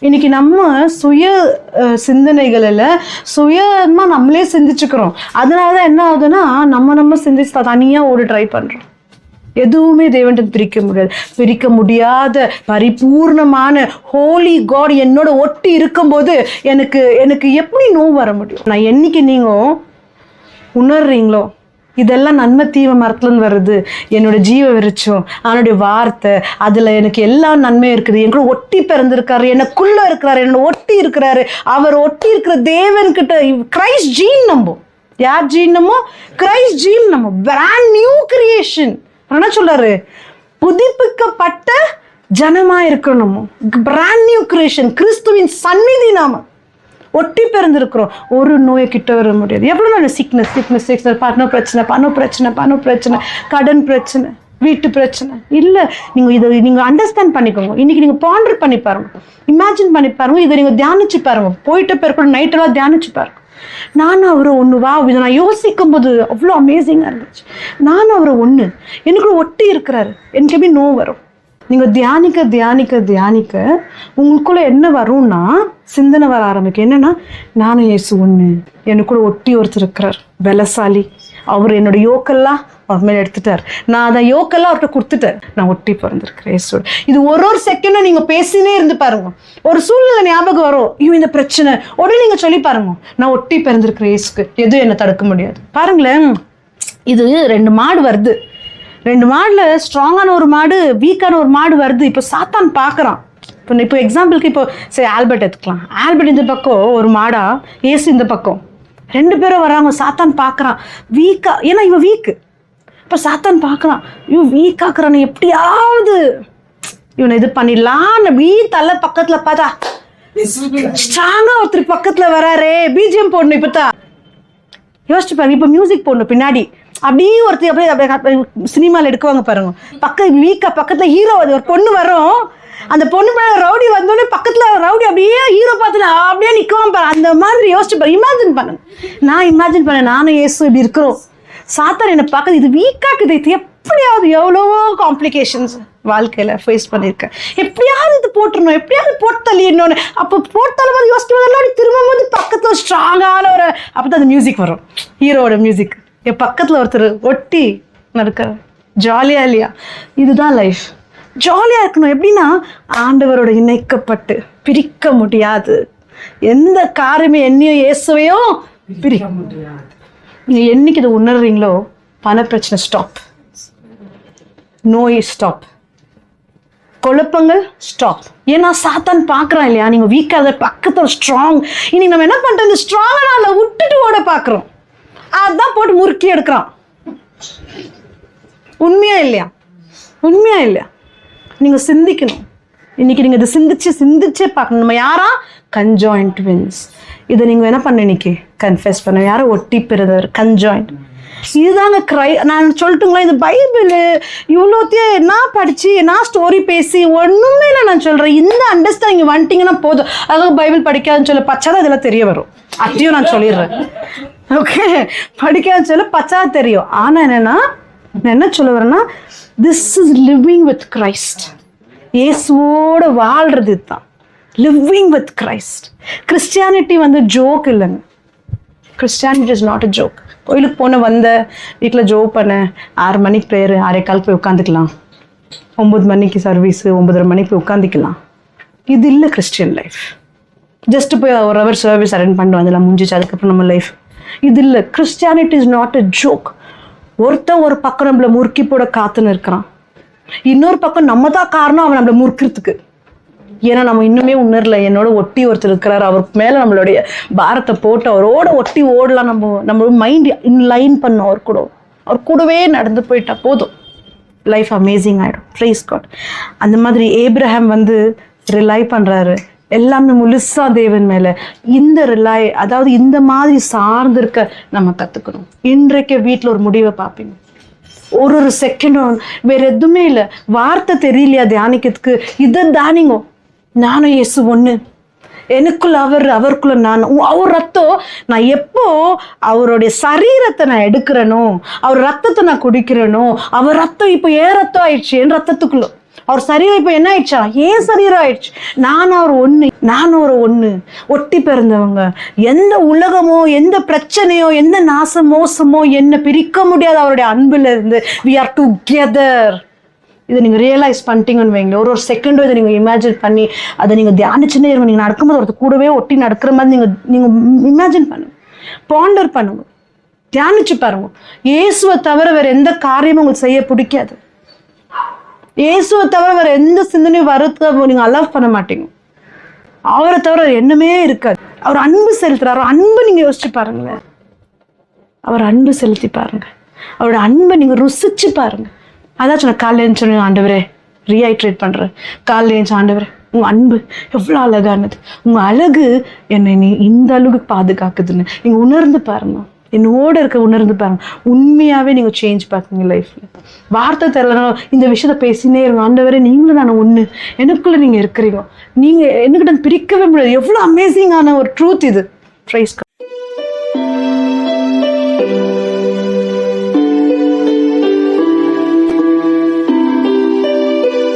இன்னைக்கு நம்ம சுய சிந்தனைகளில் சுயமா நம்மளே சிந்திச்சுக்கிறோம். அதனாலதான் என்ன ஆகுதுன்னா, நம்ம சிந்திச்சு தனியா ஓடி ட்ரை பண்றோம். எதுவுமே தேவன் பிரிக்க முடியாத பரிபூர்ணமான ஹோலி காட் என்னோட ஒட்டி இருக்கும்போது எனக்கு எப்படி நோவு வர முடியும்? நான் என்னைக்கு நீங்க உணர்றீங்களோ, இதெல்லாம் நன்மை தீவ மரத்துலேருந்து வருது, என்னோட ஜீவ விருட்சம், அவனுடைய வார்த்தை, அதில் எனக்கு எல்லா நன்மையும் இருக்குது, என் கூட ஒட்டி பிறந்திருக்காரு, எனக்குள்ள இருக்கிறாரு, என்னோட ஒட்டி இருக்கிறாரு. அவர் ஒட்டி இருக்கிற தேவன்கிட்ட கிரைஸ்ட் ஜீன் நம்பும். யார் ஜீன் நம்பும்? கிரைஸ்ட் ஜீன் நம்பும். Brand new creation. என்ன சொல்றாரு? புதுப்பிக்கப்பட்ட ஜனமா இருக்கணும். Brand new creation. கிறிஸ்துவின் சந்நிதி நாம ஒட்டி பிறந்திருக்கிறோம். ஒரு நோயை கிட்ட வர முடியாது. எவ்வளவு சிக்னஸ், பண பிரச்சனை, கடன் பிரச்சனை, வீட்டு பிரச்சனை இல்லை. நீங்க அண்டர்ஸ்டாண்ட் பண்ணிக்கோங்க. இன்னைக்கு நீங்க பாண்டர் பண்ணி பாருங்க, இமேஜின் பண்ணி பாருங்க, இதை நீங்க தியானிச்சு பாருங்க. போயிட்ட பேர் கூட நைட்டெல்லாம் தியானிச்சு பாருங்க. நானும் அவரை ஒண்ணுவா, இதை நான் யோசிக்கும் போது அவ்வளோ அமேசிங்கா இருந்துச்சு. நானும் அவரை ஒண்ணு, எனக்கு ஒட்டி இருக்கிறாரு, எனக்கு எப்படி நோவு வரும்? நீங்க தியானிக்க உங்களுக்குள்ள என்ன வரும்னா, சிந்தனை வர ஆரம்பிக்கும். என்னன்னா, நானும் இயேசு ஒண்ணு, எனக்கு கூட ஒட்டி ஒருத்தர் இருக்கிறார், பலசாலி. அவர் என்னோட யோக்கெல்லாம் அவர் மேல எடுத்துட்டார், நான் அதை யோக்கெல்லாம் அவர்கிட்ட கொடுத்துட்டேன், நான் ஒட்டி பிறந்திருக்கிறேன் இயேசுவோட. இது ஒரு செகண்டும் நீங்க பேசினே இருந்து பாருங்க. ஒரு சூழ்நிலை ஞாபகம் வரும், இந்த பிரச்சனை, உடனே நீங்க சொல்லி பாருங்க, நான் ஒட்டி பிறந்திருக்கிறேன் இயேசுக்கு, எதுவும் என்னை தடுக்க முடியாது. பாருங்களேன், இது 2 மாடு வருது. 2 மாடுல ஸ்ட்ராங்கான ஒரு மாடு, வீக்கான ஒரு மாடு வருது. இப்போ சாத்தான் பார்க்குறான். இப்போ எக்ஸாம்பிளுக்கு இப்போ சரி ஆல்பர்ட் எடுத்துக்கலாம். ஆல்பர்ட் இந்த பக்கம் ஒரு மாடா, ஏசு இந்த பக்கம், 2 பேரும் வராங்க. சாத்தான் பார்க்குறான் வீக்கா, ஏன்னா இவன் வீக்கு. இப்போ சாத்தான் பார்க்குறான், இவன் வீக்காக்குறான், எப்படியாவது இவனை இது பண்ணிடலான்னு தலை பக்கத்துல பார்த்தா ஸ்ட்ராங்கா ஒருத்தர் பக்கத்துல வராரே, பிஜிஎம் போடணும். இப்பதான் யோசிச்சு பாருங்க, இப்போ மியூசிக் போடணும் பின்னாடி, அப்படியே ஒருத்தர் அப்படியே சினிமாவில் எடுக்குவாங்க பாருங்க. பக்கத்துல ஹீரோ, அது ஒரு பொண்ணு வரும், அந்த பொண்ணு மேல ரவுடி வந்தோடனே பக்கத்துல ரவுடி அப்படியே ஹீரோ பார்த்து அப்படியே நிற்கவும் பாரு. அந்த மாதிரி யோசிச்சு பாரு, இமேஜின் பண்ணுங்க. நான் இமேஜின் பண்ணேன், நானும் இயேசு இப்படி இருக்கிறோம். சாத்தான் என்னை பார்க்க இது வீக்காக்குது, இது எப்படியாவது, எவ்வளவோ காம்ப்ளிகேஷன்ஸ் வாழ்க்கையில ஃபேஸ் பண்ணியிருக்கேன், எப்படியாவது இது போட்டுருணும், எப்படியாவது போட்டு தள்ளிடணும்னு. அப்போ போட்டாலும் போது யோசிக்கும் போதெல்லாம் திரும்பும் போது பக்கத்துல ஸ்ட்ராங்கான ஒரு அப்பதான் அந்த மியூசிக் வரும், ஹீரோட மியூசிக். என் பக்கத்துல ஒருத்தர் ஒட்டி நடக்கிற ஜாலியா இல்லையா? இதுதான் லைஃப். ஜாலியா இருக்கணும். எப்படின்னா, ஆண்டவரோட இணைக்கப்பட்டு பிரிக்க முடியாது எந்த காரியமே, என்னையோ இயேசுவையோ பிரிக்க முடியாது. நீங்க என்னைக்கு இதை உணர்றீங்களோ, பண பிரச்சனை ஸ்டாப், நோய் ஸ்டாப், குழப்பங்கள் ஸ்டாப். ஏன்னா சாத்தான் பார்க்குறான் இல்லையா, நீங்க வீக்காக பக்கத்தில் ஸ்ட்ராங். இன்னைக்கு நம்ம என்ன பண்றோம், இந்த ஸ்ட்ராங்கான விட்டுட்டு ஓட பார்க்குறோம், அதான் போட்டு முறுக்கி எடுக்கிறான். உண்மையா இல்லையா? உண்மையா இல்லையா? நீங்க சிந்திக்கணும். இன்னைக்கு நீங்கள் இதை சிந்திச்சே பார்க்கணும். நம்ம யாரா? Conjoint twins. இதை நீங்கள் என்ன பண்ண இன்னைக்கு கன்ஃபெஸ் பண்ண, யாரும் ஒட்டி பிறந்தவர் கன்ஜாயின்ட். இதுதாங்க நான் சொல்லட்டுங்களா, இது பைபிள் இவ்வளோத்தையும் என்ன படிச்சு என்ன ஸ்டோரி பேசி ஒன்றுமே இல்லை. நான் சொல்கிறேன், இந்த அண்டர்ஸ்டாண்டிங் வந்துட்டீங்கன்னா போதும். அதாவது பைபிள் படிக்காதுன்னு சொல்ல பச்சாதான் இதெல்லாம் தெரிய வரும். அதையும் நான் சொல்லிடுறேன். ஓகே, படிக்காதுன்னு சொல்ல பச்சா தெரியும். ஆனால் என்னன்னா, நான் என்ன சொல்ல வரேன்னா, this is living with Christ. இயேசுவோட வாழ்றது தான் லிவிங் வித் கிரைஸ்ட். கிறிஸ்டியானிட்டி வந்து ஜோக் இல்லைங்க. Christianity is not a joke. கோயிலுக்கு வந்த வீட்டில் ஜோக் பண்ண 6 மணிக்கு ப்ரேயர், 6:15 போய் உட்காந்துக்கலாம், 9 மணிக்கு சர்வீஸு, 9:30 மணிக்கு போய் உட்காந்துக்கலாம். இது இல்லை கிறிஸ்டியன் லைஃப். ஜஸ்ட் போய் ஒரு ஹவர் சர்வீஸ் அட்டெண்ட் பண்ணிட்டு வந்துடலாம், முடிஞ்சிச்சு, அதுக்கப்புறம் நம்ம லைஃப். இது இல்லை. Christianity is not a joke. ஒரு பக்கம் நம்மளை முறுக்கி போட காத்துன்னு இருக்கிறான், இன்னொரு பக்கம் நம்ம தான் காரணம் அவன் நம்மளை முறுக்கிறதுக்கு. ஏன்னா நம்ம இன்னுமே உணரல, என்னோட ஒட்டி ஒருத்தர் இருக்கிறார், அவருக்கு மேலே நம்மளுடைய பாரத்தை போட்டு அவரோட ஒட்டி ஓடலாம். நம்ம மைண்ட் இன்லைன் பண்ணோம் அவர் கூடவே நடந்து போயிட்டா போதும், லைஃப் அமேசிங் ஆகிடும். Praise God. அந்த மாதிரி ஏப்ரஹாம் வந்து ரிலை பண்ணுறாரு எல்லாமே முழுசா தேவன் மேலே. இந்த ரிலை, அதாவது இந்த மாதிரி சார்ந்து இருக்க நம்ம கற்றுக்கணும். இன்றைக்கு வீட்டில் ஒரு முடிவை பார்ப்பீங்க, ஒரு செகண்டும் வேற எதுவுமே இல்லை, வார்த்தை தெரியலையா தியானிக்கிறதுக்கு, இதை தானிங்க. நானும் இயேசு ஒன்று, எனக்குள்ள அவருக்குள்ள நான். அவர் ரத்தம், நான் எப்போ அவருடைய சரீரத்தை நான் எடுக்கிறேனோ, அவர் ரத்தத்தை நான் குடிக்கிறேனோ, அவர் ரத்தம் இப்போ ஏன் ரத்தம் ஆயிடுச்சு, என் ரத்தத்துக்குள்ள. அவர் சரீரம் இப்போ என்ன ஆயிடுச்சா, ஏன் சரீரம் ஆயிடுச்சு. நான் ஒரு ஒன்று ஒட்டி பிறந்தவங்க. எந்த உலகமோ, எந்த பிரச்சனையோ, எந்த மோசமோ என்னை பிரிக்க முடியாது அவருடைய அன்புல இருந்து. we are together. இதை நீங்கள் ரியலைஸ் பண்ணிட்டீங்கன்னு வைங்க, ஒரு செகண்டும் இதை நீங்கள் இமேஜின் பண்ணி அதை நீங்கள் தியானிச்சுன்னே இருங்க. நீங்கள் நடக்கும்போது ஒருத்தர் கூடவே ஒட்டி நடக்கிற மாதிரி நீங்கள் இமேஜின் பண்ணுங்க, பாண்டர் பண்ணுங்க, தியானிச்சு பாருங்க. இயேசுவை தவிர வேற எந்த காரியமும் உங்களுக்கு செய்ய பிடிக்காது. இயேசுவை தவிர வேற எந்த சிந்தனையும் வரதுக்கு நீங்கள் அலோவ் பண்ண மாட்டீங்க. அவரை தவிர எண்ணமே இருக்காது. அவர் அன்பு செலுத்துறாரு. அன்பு நீங்கள் யோசிச்சு பாருங்களேன், அவர் அன்பு செலுத்தி பாருங்க, அவரோட அன்பை நீங்கள் ருசிச்சு பாருங்க. அதாச்சும் நான் காலையில் எழுந்து ஆண்டவரே ரீஹைட்ரேட் பண்ணுறேன். காலையில் எழுந்து ஆண்டவரே உங்கள் அன்பு எவ்வளோ அழகானது, உங்கள் அழகு என்னை இந்த அளவுக்கு பாதுகாக்குதுன்னு நீங்கள் உணர்ந்து பாருங்க. என்னோட உணர்ந்து பாருங்க. உண்மையாகவே நீங்கள் சேஞ்ச் பார்க்குங்க லைஃப்பில். வார்த்தை தெரியலனா இந்த விஷயத்த பேசினே இருங்க. ஆண்டவரே நீங்களும் நான் ஒன்று, எனக்குள்ளே நீங்கள் இருக்கிறீங்க, நீங்கள் எனக்கு நான் பிரிக்கவே முடியாது. எவ்வளோ அமேசிங்கான ஒரு ட்ரூத் இது. ப்ரைஸ்.